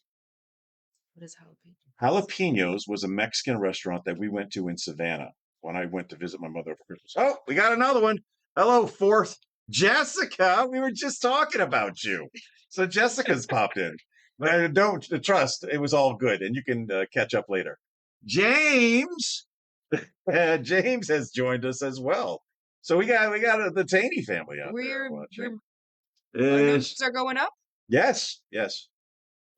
What is jalapeno? Jalapenos was a Mexican restaurant that we went to in Savannah when I went to visit my mother for Christmas. Oh, we got another one. Hello, fourth Jessica. We were just talking about you. So Jessica's popped in. But don't trust. It was all good, and you can catch up later. James, James has joined us as well. So we got the Taney family out there. Our numbers are going up. Yes.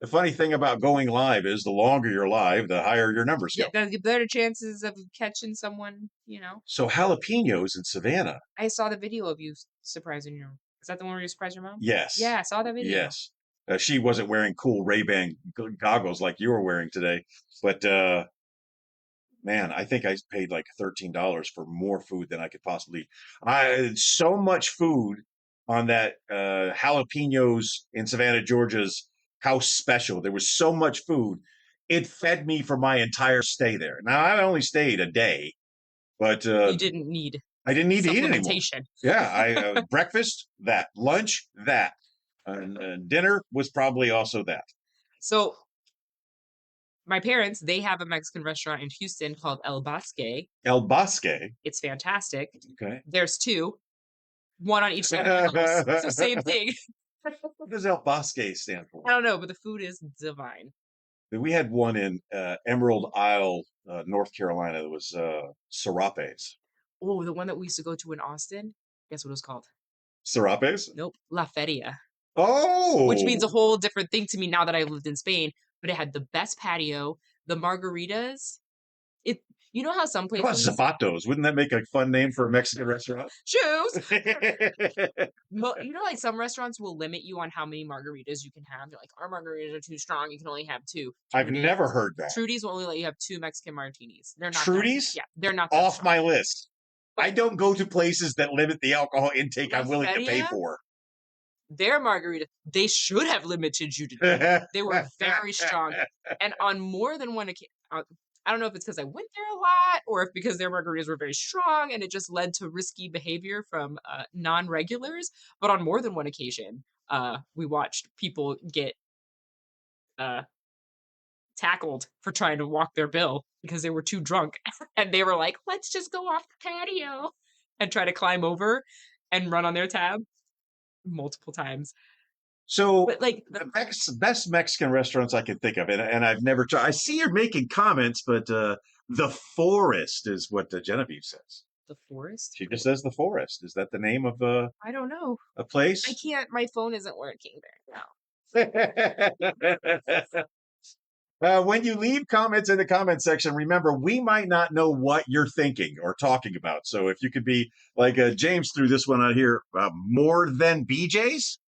The funny thing about going live is the longer you're live, the higher your numbers go. Yeah, the better chances of catching someone, So jalapenos in Savannah. I saw the video of you surprising your mom. Is that the one where you surprised your mom? Yes. Yeah, I saw that video. Yes. She wasn't wearing cool Ray-Ban goggles like you were wearing today. But, man, I think I paid like $13 for more food than I could possibly eat. So much food on that jalapenos in Savannah, Georgia's house special. There was so much food. It fed me for my entire stay there. Now, I only stayed a day, but You didn't need I didn't need to eat anymore. supplementation. Yeah, I breakfast, that. Lunch, that. And dinner was probably also that. So my parents, they have a Mexican restaurant in Houston called El Bosque. El Bosque. It's fantastic. Okay. There's 2, one on each side of the house. So same thing. What does El Bosque stand for? I don't know, but the food is divine. We had one in Emerald Isle, North Carolina. That was Serapes. Oh, the one that we used to go to in Austin. Guess what it was called? Serapes? Nope, La Feria. Oh! Which means a whole different thing to me now that I've lived in Spain. But it had the best patio, the margaritas. You know how some How about places Zapatos? Wouldn't that make a fun name for a Mexican restaurant? shoes. Like some restaurants will limit you on how many margaritas you can have. They're like, our margaritas are too strong. You can only have 2. I've never heard that. Trudy's will only let you have 2 Mexican martinis. They're not Trudy's? Yeah, they're not that Off strong. my list. I don't go to places that limit the alcohol intake I'm willing to pay Feria? for. Their margarita, they should have limited you to 2. They were very strong. And on more than one occasion, I don't know if it's because I went there a lot or if because their margaritas were very strong and it just led to risky behavior from non-regulars. But on more than one occasion, we watched people get tackled for trying to walk their bill because they were too drunk. And they were like, let's just go off the patio and try to climb over and run on their tab multiple times. So, But like the best Mexican restaurants I can think of, and I've never tried. I see you're making comments, but the Forest is what Genevieve says. the forest? She just says the Forest. Is that the name of I don't know. a place? I can't. My phone isn't working there now. When you leave comments in the comment section, remember, we might not know what you're thinking or talking about. So if you could be like James threw this one out here, more than BJ's?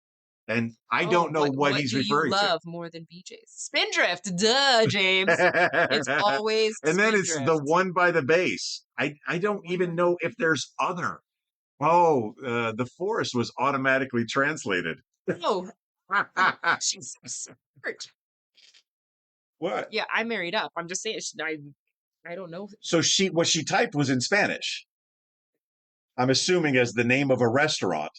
And I don't know what he's referring to. What do you love more than BJ's? Spindrift. Duh, James. It's always And then it's the Spindrift. one by the base. I don't even know if there's other. Oh, the Forest was automatically translated. Oh, she's so smart. What? Yeah, I married up. I'm just saying. I don't know. So what she typed was in Spanish. I'm assuming as the name of a restaurant.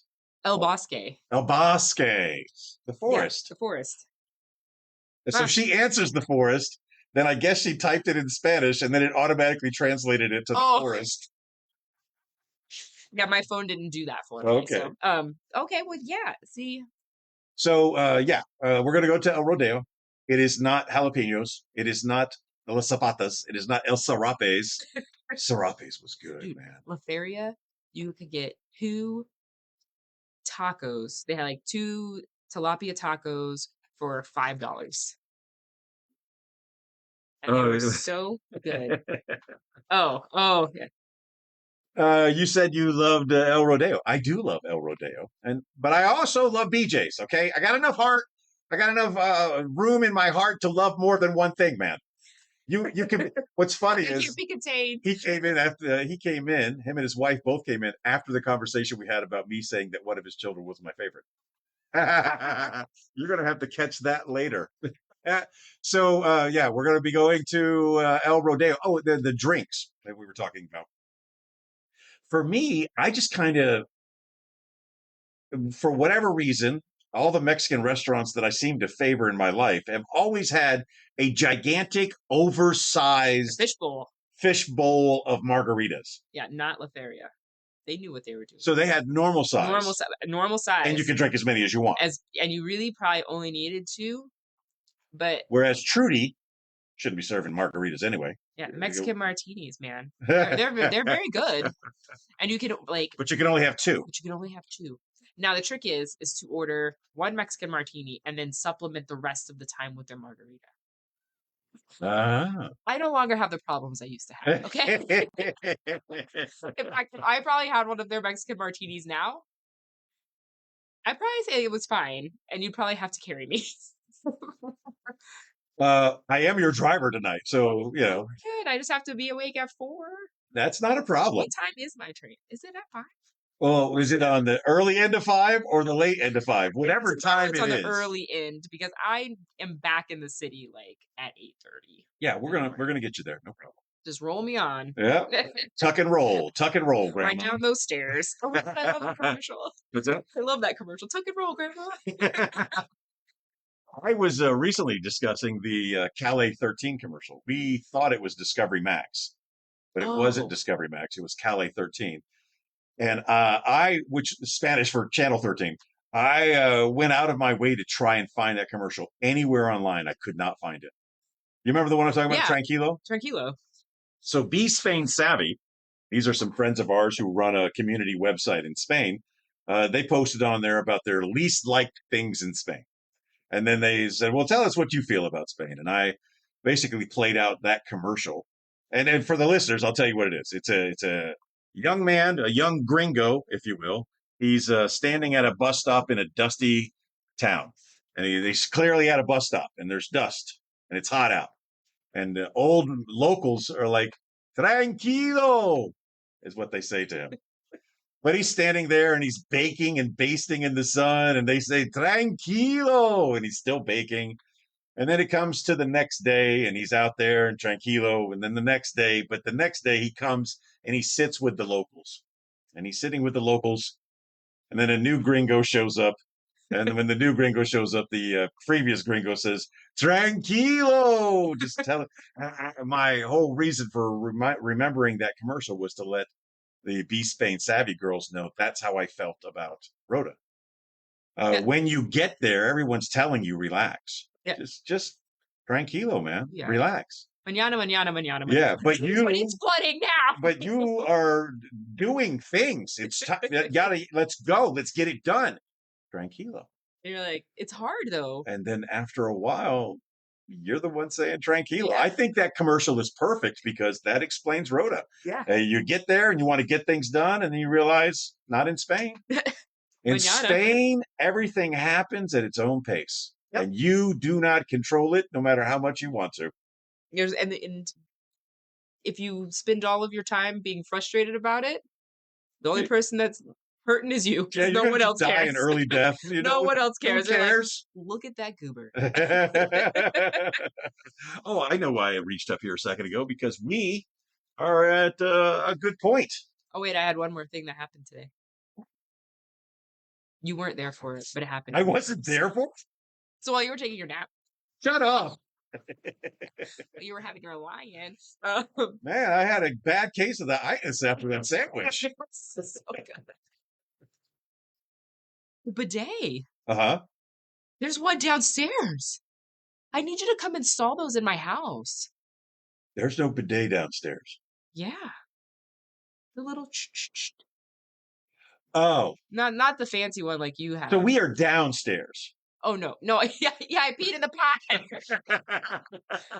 El Bosque. El Bosque, the Forest. Yeah, the forest. So if she answers the Forest, then I guess she typed it in Spanish and then it automatically translated it to the Forest. Yeah, my phone didn't do that for me. Okay. So, okay, well, yeah. See. So, we're going to go to El Rodeo. It is not jalapenos. It is not Los Zapatas. It is not El Serapes. Serapes was good, Dude, man. La Feria, you could get 2 tacos. They had like 2 tilapia tacos for $5. And they were so good. Oh, yeah. You said you loved El Rodeo. I do love El Rodeo, but I also love BJ's. Okay, I got enough heart. I got enough room in my heart to love more than one thing, man. You can. What's funny is Be contained. he came in after him and his wife both came in after the conversation we had about me saying that one of his children was my favorite. You're gonna have to catch that later. So yeah, we're gonna be going to El Rodeo. Oh, the drinks that we were talking about. For me, I just kind of, for whatever reason, all the Mexican restaurants that I seem to favor in my life have always had a gigantic, oversized Fishbowl. fish bowl of margaritas. Yeah, not Lotharia. They knew what they were doing. So they had normal size. Normal size. And you can drink as many as you want. And you really probably only needed 2. But whereas Trudy shouldn't be serving margaritas anyway. Yeah, Mexican martinis, man. They're very good. And you can but you can only have 2. But you can only have 2. Now the trick is to order 1 Mexican martini and then supplement the rest of the time with their margarita. I no longer have the problems I used to have. Okay. In fact, if I probably had one of their Mexican martinis now, I'd probably say it was fine, and you'd probably have to carry me. I am your driver tonight, so you know. Good. I just have to be awake at 4. That's not a problem. What time is my train? Is it at 5? Well, is it on the early end of 5 or the late end of 5? Whatever time it's it on is. The early end, because I am back in the city like at 8:30. Yeah, we're gonna get you there. No problem. Just roll me on. Yeah. Tuck and roll, Grandma. Right down those stairs. Oh, I love that commercial. What's that? I love that commercial. Tuck and roll, Grandma. I was recently discussing the Calais 13 commercial. We thought it was Discovery Max, but it wasn't Discovery Max. It was Calais 13. And which is Spanish for Channel 13. I went out of my way to try and find that commercial anywhere online. I could not find it. You remember the one I'm talking about? Tranquilo? Tranquilo. So Be Spain Savvy, these are some friends of ours who run a community website in Spain. They posted on there about their least liked things in Spain. And then they said, well, tell us what you feel about Spain. And I basically played out that commercial. And for the listeners, I'll tell you what it is. It's a young man, a young gringo, if you will. He's standing at a bus stop in a dusty town. And he's clearly at a bus stop, and there's dust, and it's hot out. And the old locals are like, tranquilo, is what they say to him. But he's standing there and he's baking and basting in the sun, and they say, tranquilo, and he's still baking. And then it comes to the next day, and he's out there and tranquilo. And then the next day he comes and he sits with the locals. And he's sitting with the locals. And then a new gringo shows up. And when the new gringo shows up, the previous gringo says, tranquilo. Just tell it. My whole reason for remembering that commercial was to let the Be Spain Savvy girls know that's how I felt about Rhoda. When you get there, everyone's telling you relax. Yeah. Just tranquilo, man. Yeah. Relax. Mañana. Yeah, but it's flooding now. But you are doing things. It's let's go. Let's get it done. Tranquilo. And you're like, it's hard though. And then after a while, you're the one saying tranquilo. Yeah. I think that commercial is perfect because that explains Rhoda. Yeah. You get there and you want to get things done, and then you realize not in Spain. In Spain, everything happens at its own pace. Yep. And you do not control it no matter how much you want to. And if you spend all of your time being frustrated about it, the only person that's hurting is you. Yeah, no one else die cares. An early death. No one else cares. Who cares? Like, look at that goober. Oh, I know why I reached up here a second ago, because we are at a good point. Oh, wait, I had one more thing that happened today. You weren't there for it, but it happened. I wasn't there for it? So while you were taking your nap. Shut up. You were having your lion. Man, I had a bad case of the itis after that sandwich. So good. Bidet. Uh-huh. There's one downstairs. I need you to come install those in my house. There's no bidet downstairs. Yeah. The little Oh. Not the fancy one like you have. So we are downstairs. Oh no. Yeah, I peed in the pot.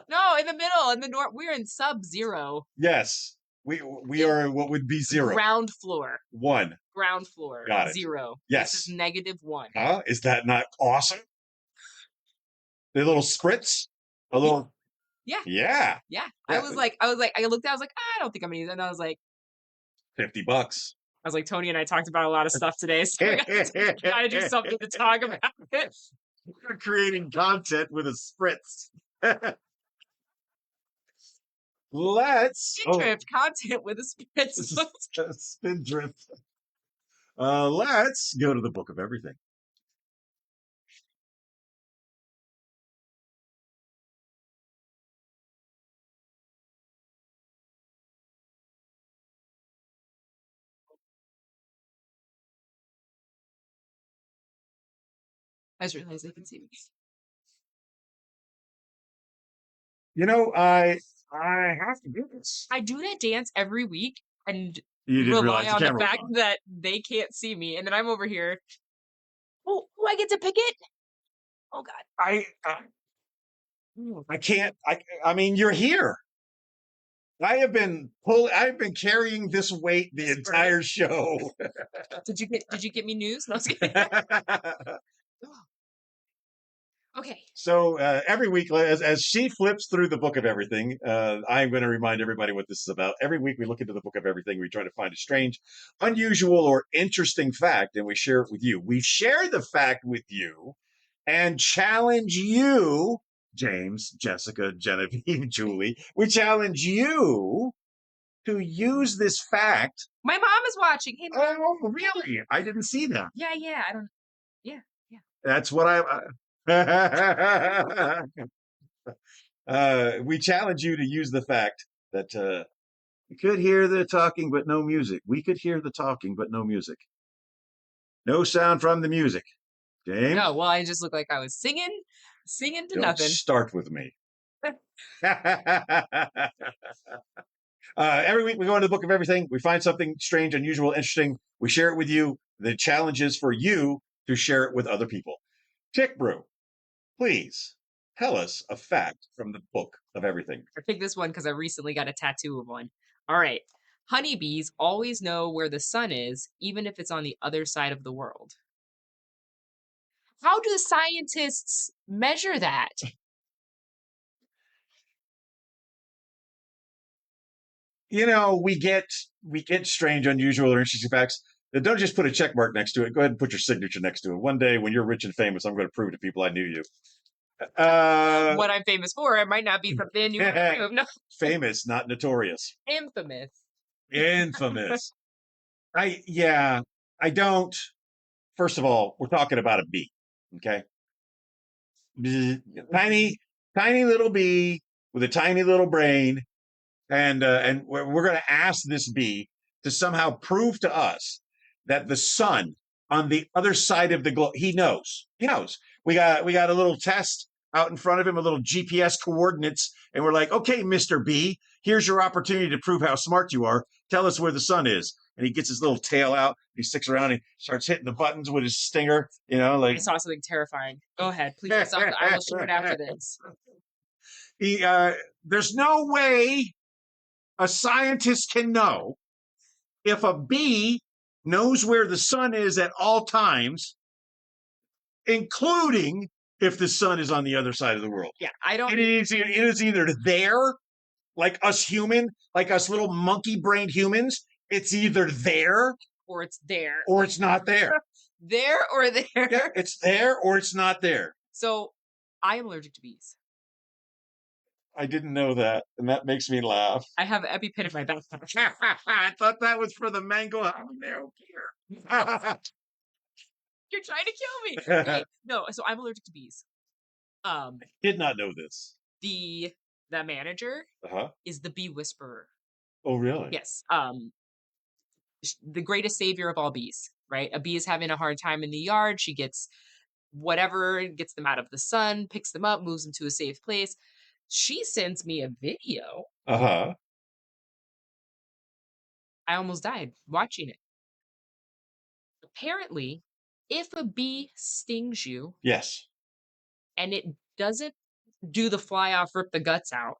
No, in the middle, in the north. We're in sub-zero. Yes. We are what would be 0. Ground floor. 1. Ground floor. Got it. 0. Yes. This is -1. Is that not awesome? The little spritz? A little. Yeah. Yeah. Yeah. I was like, I looked at it, I was like, I don't think I'm gonna use it. And I was like, $50. I was like, Tony and I talked about a lot of stuff today, so we gotta do something to talk about it. We're creating content with a spritz. Let's Drift content with a spritz. spin drift. Let's go to the book of everything. I just realized they can see me. You know, I have to do this. I do that dance every week and You didn't rely realize the on the camera was fact on. that they can't see me, and then I'm over here. Oh, I get to pick it. Oh God. I can't. I mean, you're here. I've been carrying this weight the entire show. Did you get me news? No, I was kidding. Okay. So every week, as she flips through the book of everything, I'm going to remind everybody what this is about. Every week, we look into the book of everything. We try to find a strange, unusual, or interesting fact, and we share it with you. We share the fact with you and challenge you, James, Jessica, Genevieve, Julie. We challenge you to use this fact. My mom is watching. Hey, Mom. Oh, really? I didn't see that. Yeah. I don't. Yeah. That's what we challenge you to use the fact that we could hear the talking but no music. We could hear the talking but no music. No sound from the music. James? No, well, I just looked like I was singing to Don't nothing. start with me. Every week we go into the book of everything. We find something strange, unusual, interesting. We share it with you. The challenge is for you to share it with other people. Chickbrew, please tell us a fact from the book of everything. I picked this one because I recently got a tattoo of one. All right. Honeybees always know where the sun is, even if it's on the other side of the world. How do scientists measure that? You know, we get strange, unusual, or interesting facts. Don't just put a check mark next to it. Go ahead and put your signature next to it. One day, when you're rich and famous, I'm going to prove to people I knew you. What I'm famous for, it might not be something you want to prove. No. Famous, not notorious. Infamous. Infamous. I don't. First of all, we're talking about a bee, okay? Tiny little bee with a tiny little brain, and we're going to ask this bee to somehow prove to us that the sun on the other side of the globe, he knows. We got a little test out in front of him, a little GPS coordinates, and we're like, okay, Mr. B, here's your opportunity to prove how smart you are. Tell us where the sun is. And he gets his little tail out. He sticks around and starts hitting the buttons with his stinger. You know, like I saw something terrifying. Go ahead, please. I will share it after this. There's no way a scientist can know if a bee knows where the sun is at all times, including if the sun is on the other side of the world. Yeah, I don't. It is either there, like us little monkey-brained humans. It's either there, or it's there, or it's not there. There or there. Yeah, it's there or it's not there. So, I am allergic to bees. I didn't know that, and that makes me laugh. I have EpiPen in my backpack. I thought that was for the mango habanero here. You're trying to kill me. Hey, no, so I'm allergic to bees. Did not know this. The manager is the bee whisperer. Oh, really? Yes. The greatest savior of all bees, right? A bee is having a hard time in the yard. She gets whatever, gets them out of the sun, picks them up, moves them to a safe place. She sends me a video. I almost died watching it. Apparently, if a bee stings you, yes, and it doesn't do the fly off, rip the guts out,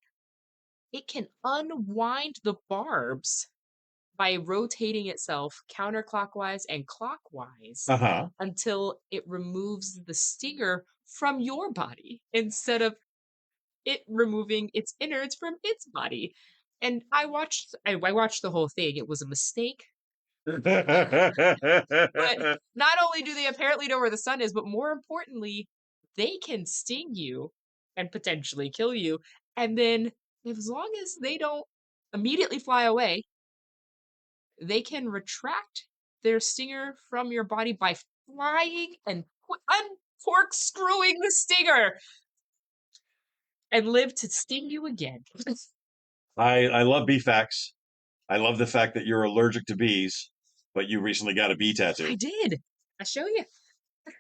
it can unwind the barbs by rotating itself counterclockwise and clockwise until it removes the stinger from your body instead of it removing its innards from its body. And I watched the whole thing. It was a mistake. But not only do they apparently know where the sun is, but more importantly, they can sting you and potentially kill you. And then, as long as they don't immediately fly away, they can retract their stinger from your body by flying and uncorkscrewing the stinger and live to sting you again. I love bee facts. I love the fact that you're allergic to bees, but you recently got a bee tattoo. I did. I'll show you.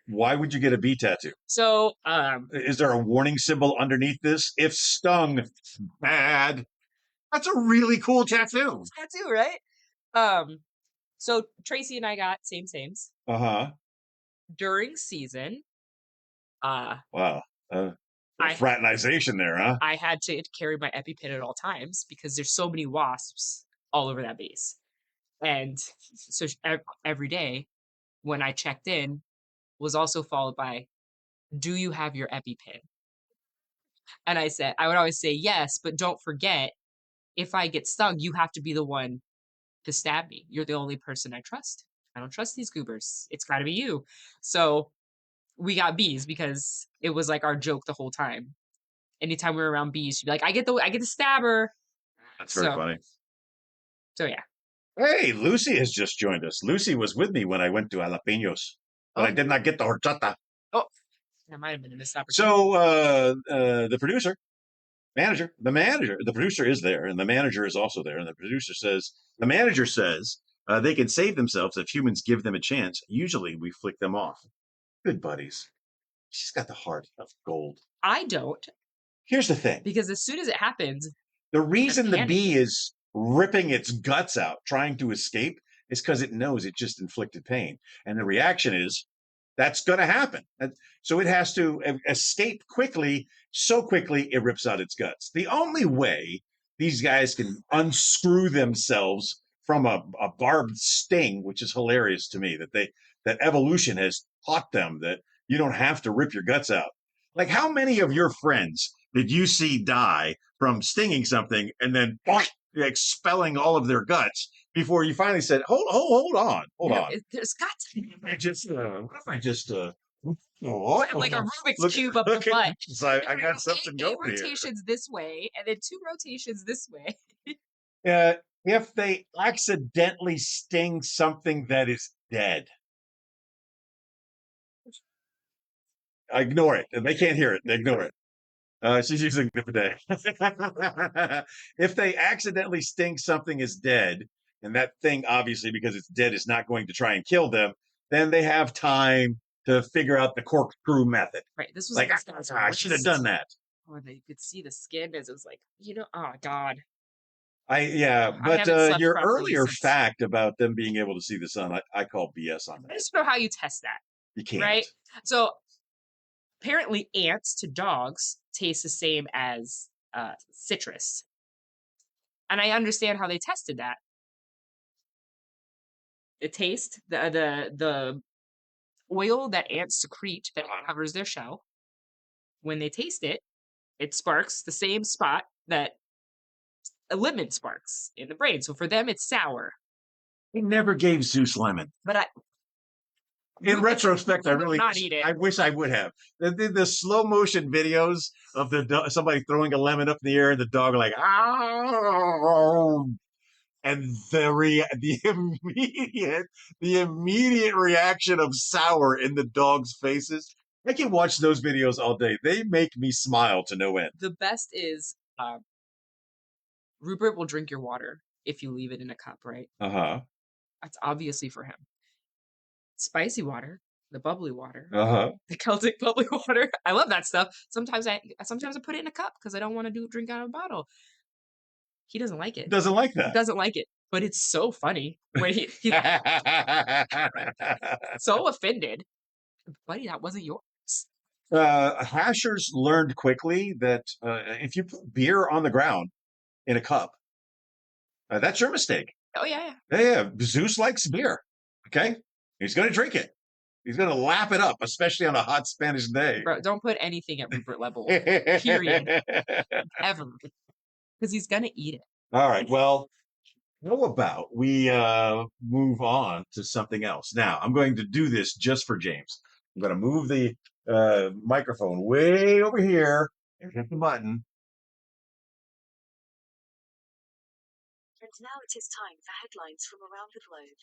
Why would you get a bee tattoo? So, Is there a warning symbol underneath this? If stung, bad. That's a really cool tattoo. tattoo, right? So Tracy and I got sames Uh-huh. during season. Wow. I Fraternization there, huh? I had to carry my EpiPen at all times because there's so many wasps all over that base, and so every day when I checked in was also followed by, "Do you have your EpiPen?" And I would always say yes, but don't forget, if I get stung, you have to be the one to stab me. You're the only person I trust. I don't trust these goobers. It's got to be you. So we got bees because it was like our joke the whole time. Anytime we were around bees, she'd be like, I get the stabber." That's very So funny. yeah. Hey, Lucy has just joined us. Lucy was with me when I went to Jalapenos, but I did not get the horchata. Oh, that might have been a missed opportunity. So the the producer is there, and the manager is also there. And the manager says they can save themselves if humans give them a chance. Usually we flick them off. Good buddies. She's got the heart of gold. I don't, Here's the thing. because as soon as it happens, The reason the panic. bee is ripping its guts out, trying to escape, is because it knows it just inflicted pain. And the reaction is, that's going to happen. So it has to escape quickly. So quickly, it rips out its guts. The only way these guys can unscrew themselves from a barbed sting, which is hilarious to me, that evolution has taught them that you don't have to rip your guts out. Like, how many of your friends did you see die from stinging something and then expelling all of their guts before you finally said, hold on. There's got to be I just, what if I just, like a Rubik's Cube up the butt. So I got something eight going here. rotations this way, and then 2 rotations this way. If they accidentally sting something that is dead, ignore it. They can't hear it. Ignore it. She's using a different day. If they accidentally sting something is dead, and that thing, obviously, because it's dead, is not going to try and kill them, then they have time to figure out the corkscrew method. Right. This was Like, this guy's I should have done that. Or they could see the skin as it was like, oh God. But haven't slept your properly earlier since. fact about them being able to see the sun, I call BS on I that. just don't know how you test that. You can't. Right? So apparently ants to dogs taste the same as citrus. And I understand how they tested that. The taste, the oil that ants secrete that covers their shell, when they taste it, it sparks the same spot that a lemon sparks in the brain. So for them, it's sour. He never gave Zeus lemon. But in retrospect, I wish I would have. The slow motion videos of somebody throwing a lemon up in the air and the dog like, "Ow!" And the immediate reaction of sour in the dog's faces. I can watch those videos all day. They make me smile to no end. The best is Rupert will drink your water if you leave it in a cup, right? Uh-huh. That's obviously for him. Spicy water, the bubbly water, Uh-huh. the Celtic bubbly water. I love that stuff. Sometimes I put it in a cup because I don't want to drink out of a bottle. He doesn't like it. Doesn't like that. He doesn't like it. But it's so funny when he's so offended. Buddy, that wasn't yours. Hashers learned quickly that if you put beer on the ground in a cup, that's your mistake. Oh, yeah. Yeah. Zeus likes beer. Okay? He's going to drink it. He's going to lap it up, especially on a hot Spanish day. Bro, don't put anything at Rupert level. Period. Ever. Because he's going to eat it. All right. Well, How about we move on to something else? Now, I'm going to do this just for James. I'm going to move the microphone way over here and hit the button. And now it is time for headlines from around the globe.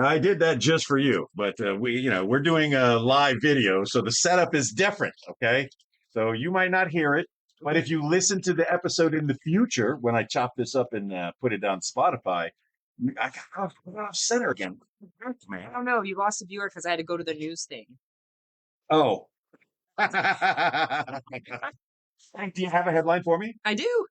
I did that just for you, but we're doing a live video, so the setup is different. Okay, so you might not hear it, but if you listen to the episode in the future, when I chop this up and put it on Spotify, I got off center again. I Man. don't know. You lost a viewer because I had to go to the news thing. Oh. Do you have a headline for me? I do.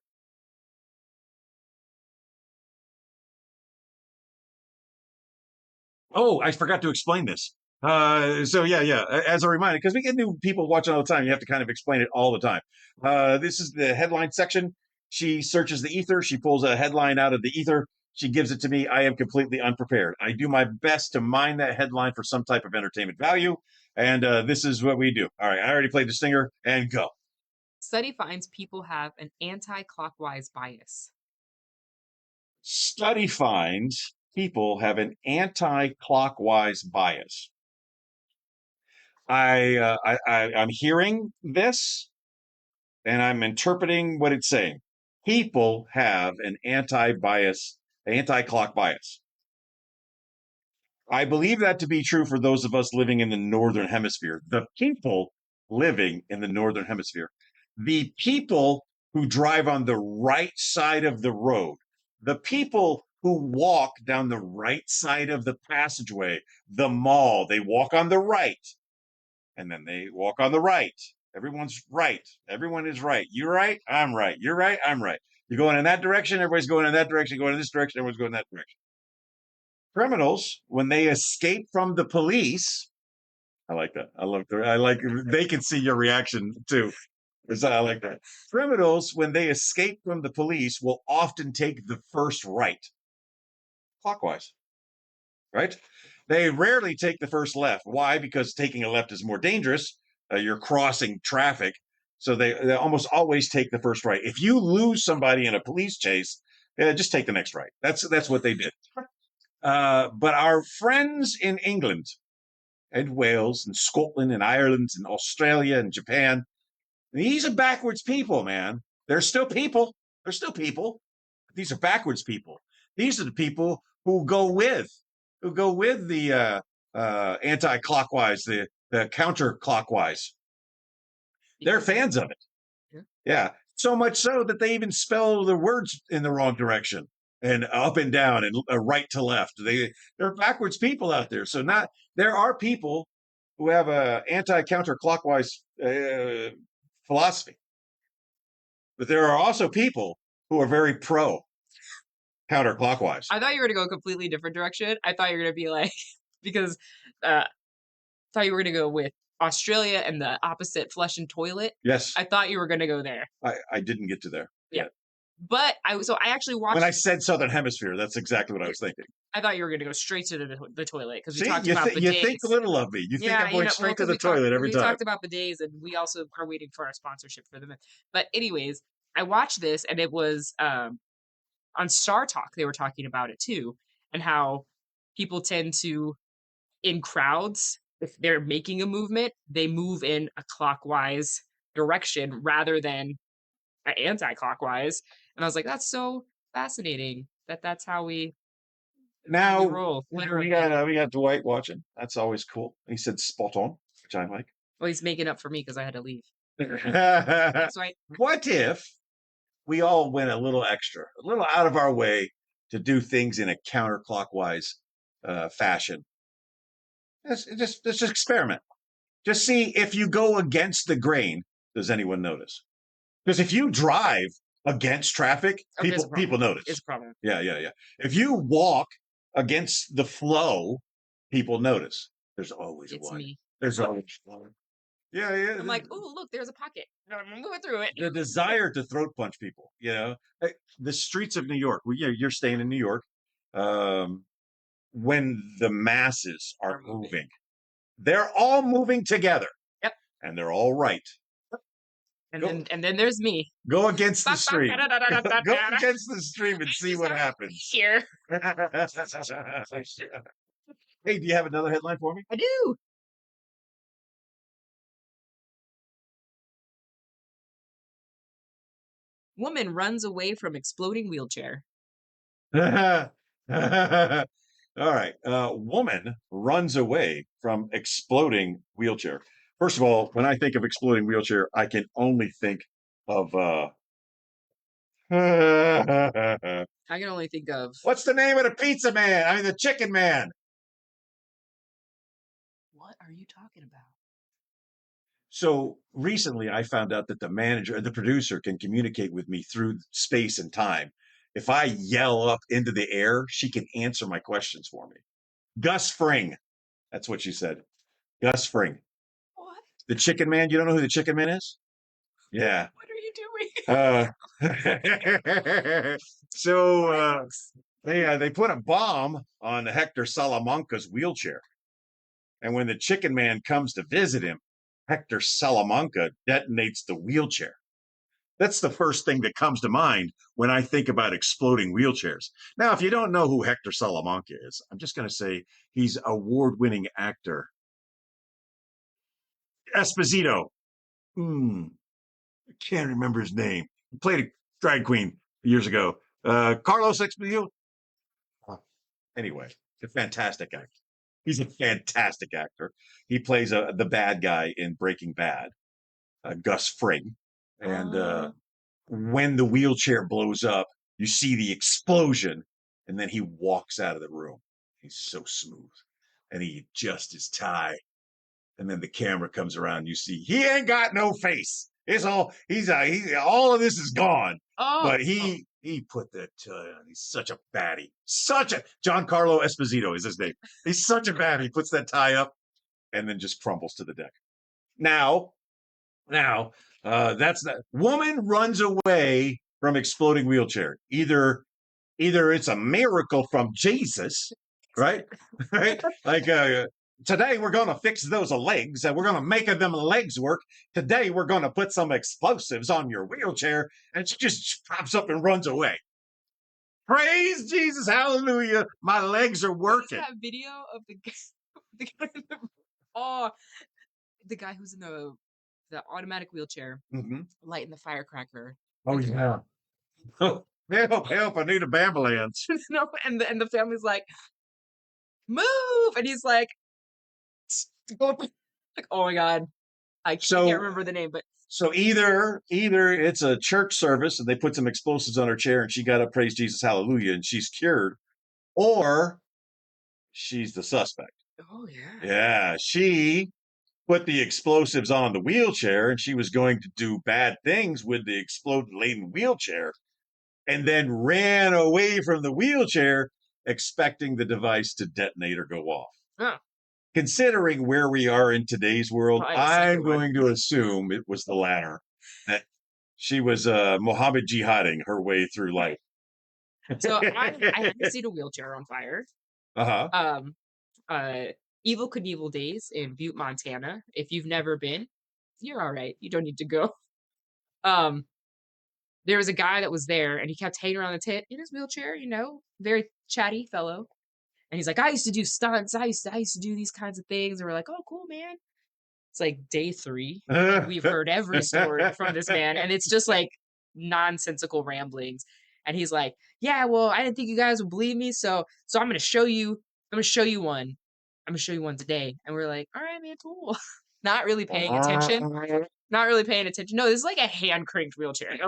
Oh, I forgot to explain this. So as a reminder, because we get new people watching all the time, you have to kind of explain it all the time. This is the headline section. She searches the ether. She pulls a headline out of the ether. She gives it to me. I am completely unprepared. I do my best to mine that headline for some type of entertainment value. And this is what we do. All right. I already played the stinger and go. Study finds people have an anti-clockwise bias. Study finds people have an anti-clockwise bias. I'm hearing this and I'm interpreting what it's saying. People have an anti-clock bias. I believe that to be true for those of us living in the Northern Hemisphere. The people living in the Northern Hemisphere, the people who drive on the right side of the road, the people who walk down the right side of the passageway, the mall, they walk on the right and then they walk on the right. Everyone's right. Everyone is right. You're right. I'm right. You're right. I'm right. You're going in that direction. Everybody's going in that direction. Going in this direction. Everyone's going in that direction. Criminals, when they escape from the police, I like that. I like, they can see your reaction too. I like that. Criminals, when they escape from the police, will often take the first right, clockwise, right? They rarely take the first left. Why? Because taking a left is more dangerous. You're crossing traffic. So they almost always take the first right. If you lose somebody in a police chase, just take the next right. That's what they did. But our friends in England and Wales and Scotland and Ireland and Australia and Japan, these are backwards people, man. They're still people. They're still people. These are backwards people. These are the people who go with the anti-clockwise, the counterclockwise. They're fans of it. Yeah. So much so that they even spell the words in the wrong direction and up and down and right to left. They're backwards people out there. So there are people who have a anti-counterclockwise philosophy, but there are also people who are very pro counterclockwise. I thought you were going to go a completely different direction. I thought you were going to be like, because I thought you were going to go with Australia and the opposite flush and toilet. Yes. I thought you were going to go there. I didn't get to there. Yeah. Yet. But I actually watched. When I said Southern Hemisphere, that's exactly what I was thinking. I thought you were going to go straight to the toilet because we See, talked about bidets. You think little of me. You think I'm going straight to the toilet every time. We talked about bidets, and we also are waiting for our sponsorship for them. But anyways, I watched this, and it was on Star Talk. They were talking about it too, and how people tend to, in crowds, if they're making a movement, they move in a clockwise direction rather than anti-clockwise. And I was like, that's so fascinating that's how we roll. We got Dwight watching. That's always cool. He said spot on, which I like. Well, he's making up for me because I had to leave. That's right. What if we all went a little extra, a little out of our way to do things in a counterclockwise fashion? Let's just experiment. Just see if you go against the grain, does anyone notice? Because if you drive against traffic, people notice. It's a problem. Yeah. If you walk against the flow, people notice. There's always one. Me. There's always one. Yeah. I'm like, oh, look, there's a pocket. I'm moving through it. The desire to throat punch people, the streets of New York. You're staying in New York. When the masses are moving, they're all moving together. Yep. And they're all right. And then there's me. Go against the stream. Go against the stream and see what happens. Here. Hey, do you have another headline for me? I do. Woman runs away from exploding wheelchair. All right. Woman runs away from exploding wheelchair. First of all, when I think of exploding wheelchair, I can only think of I can only think of what's the name of the pizza man? I mean, the chicken man. what are you talking about? So recently, I found out that the manager, the producer, can communicate with me through space and time. If I yell up into the air, she can answer my questions for me. Gus Fring. That's what she said. Gus Fring. What? The chicken man. You don't know who the chicken man is? Yeah. What are you doing? So they put a bomb on Hector Salamanca's wheelchair. And when the chicken man comes to visit him, Hector Salamanca detonates the wheelchair. That's the first thing that comes to mind when I think about exploding wheelchairs. Now, if you don't know who Hector Salamanca is, I'm just going to say he's award-winning actor. Esposito. I can't remember his name. He played a drag queen years ago. Carlos Esposito. Anyway, a fantastic actor. He's a fantastic actor. He plays the bad guy in Breaking Bad, Gus Fring. And when the wheelchair blows up, you see the explosion, and then he walks out of the room. He's so smooth, and he adjusts his tie, and then the camera comes around. You see he ain't got no face. It's all he's all of this is gone. But he put that tie on. He's such a baddie. Such a Giancarlo Esposito is his name. He's such a baddie. He puts that tie up and then just crumbles to the deck. Now, that's that. Woman runs away from exploding wheelchair. Either it's a miracle from Jesus, right? Right? Like today we're going to fix those legs and we're going to make them legs work. Today we're going to put some explosives on your wheelchair, and she just pops up and runs away. Praise Jesus, hallelujah! My legs are working. That video of the guy, oh, the guy who's in the automatic wheelchair, lighting the firecracker. Oh yeah. Help! I need a ambulance. No, and the family's like, move, and he's like, oh my god, I can't remember the name, but so either it's a church service and they put some explosives on her chair and she got up, praise Jesus, hallelujah, and she's cured, or she's the suspect. Oh yeah, yeah, she put the explosives on the wheelchair and she was going to do bad things with the exploded laden wheelchair, and then ran away from the wheelchair, expecting the device to detonate or go off. Huh. Considering where we are in today's world, I'm going to one. assume it was the latter. That she was Mohammed jihading her way through life. So I haven't seen a wheelchair on fire. Evil Knievel Days in Butte, Montana. If you've never been, you're all right. You don't need to go. There was a guy that was there, and he kept hanging around the tent in his wheelchair. You know, very chatty fellow. And he's like, I used to do stunts. I used to do these kinds of things. And we're like, oh, cool, man. It's like day 3. And we've heard every story from this man. And it's just like nonsensical ramblings. And he's like, yeah, well, I didn't think you guys would believe me. So I'm going to show you. I'm going to show you one. I'm going to show you one today. And we're like, all right, man, cool. Not really paying attention. Not really paying attention. No, this is like a hand cranked wheelchair.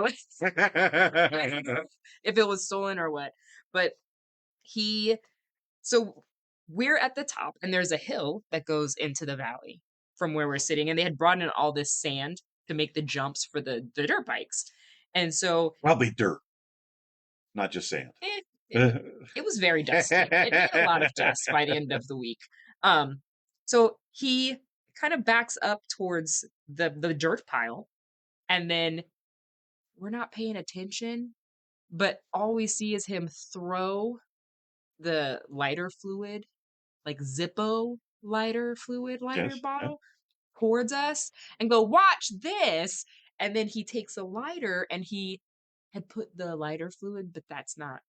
If it was stolen or what. But so we're at the top, and there's a hill that goes into the valley from where we're sitting, and they had brought in all this sand to make the jumps for the dirt bikes. And so probably dirt, not just sand. It was very dusty. It made a lot of dust by the end of the week. So he kind of backs up towards the dirt pile, and then we're not paying attention, but all we see is him throw the lighter fluid, like Zippo lighter Yes, bottle, towards us and go, watch this. And then he takes a lighter and he had put the lighter fluid, but that's not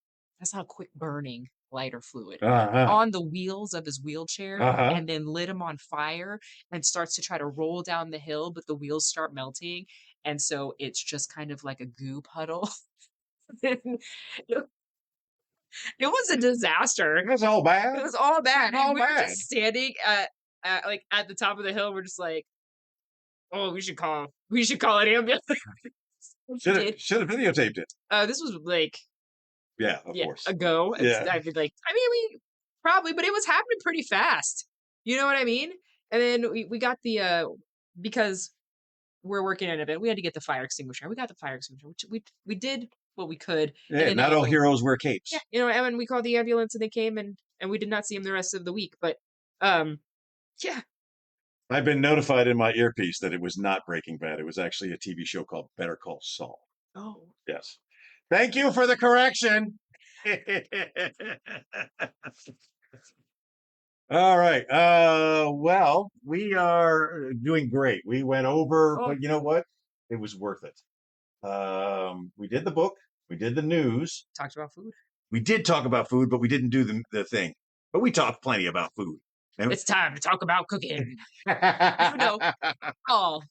quick burning lighter fluid Uh-huh. on the wheels of his wheelchair Uh-huh. and then lit him on fire and starts to try to roll down the hill, but the wheels start melting. And so it's just kind of like a goo puddle. it it was a disaster. That's all It bad. was all bad. And All we were bad. just standing at like at the top of the hill. We're just like, oh, we should call an ambulance. We did. Should have videotaped it. This was like Yeah, of course. ago. Yeah. I mean, like, I mean, we probably, but it was happening pretty fast. You know what I mean? And then we got the because we're working at an event, we had to get the fire extinguisher. We got the fire extinguisher, which we did what we could. And Yeah, then not all heroes wear capes. yeah, you know, and then we called the ambulance and they came and we did not see him the rest of the week. But yeah. I've been notified in my earpiece that it was not Breaking Bad. It was actually a TV show called Better Call Saul. Oh. Yes. Thank you for the correction. All right. Well, we are doing great. We went over, Oh. but you know what? It was worth it. We did the book. We did the news. Talked about food. We did talk about food, but we didn't do the thing. But we talked plenty about food. And It's time to talk about cooking. You know. Oh,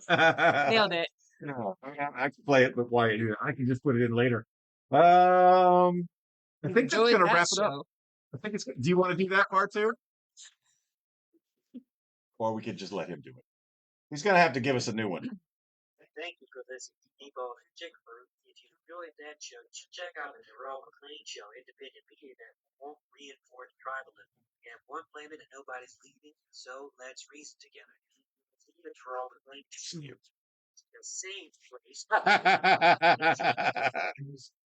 nailed it. No, I can play it, but why? I can just put it in later. I think that's Enjoyed gonna that wrap it up. show. I think it's. Do you want to do that part too? Or we could just let him do it. He's gonna have to give us a new one. Thank you for listening to Debo and Chickbrew. If you enjoyed that show, you should check out the Jerome McLean Show, independent media that won't reinforce tribalism. We have one planet and nobody's leaving, so let's reason together. See the Jerome McLean Show. The same place.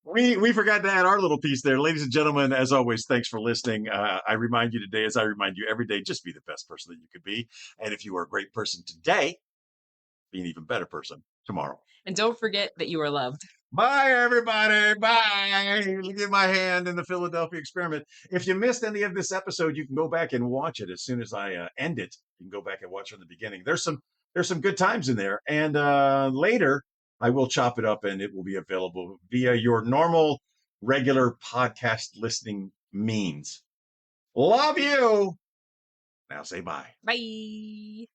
We forgot to add our little piece there. Ladies and gentlemen, as always, thanks for listening. I remind you today, as I remind you every day, just be the best person that you could be. And if you are a great person today, be an even better person tomorrow. And don't forget that you are loved. Bye, everybody. Bye. Give my hand in the Philadelphia experiment. If you missed any of this episode, you can go back and watch it as soon as I end it. You can go back and watch from the beginning. There's some good times in there. And later, I will chop it up and it will be available via your normal, regular podcast listening means. Love you. Now say bye. Bye.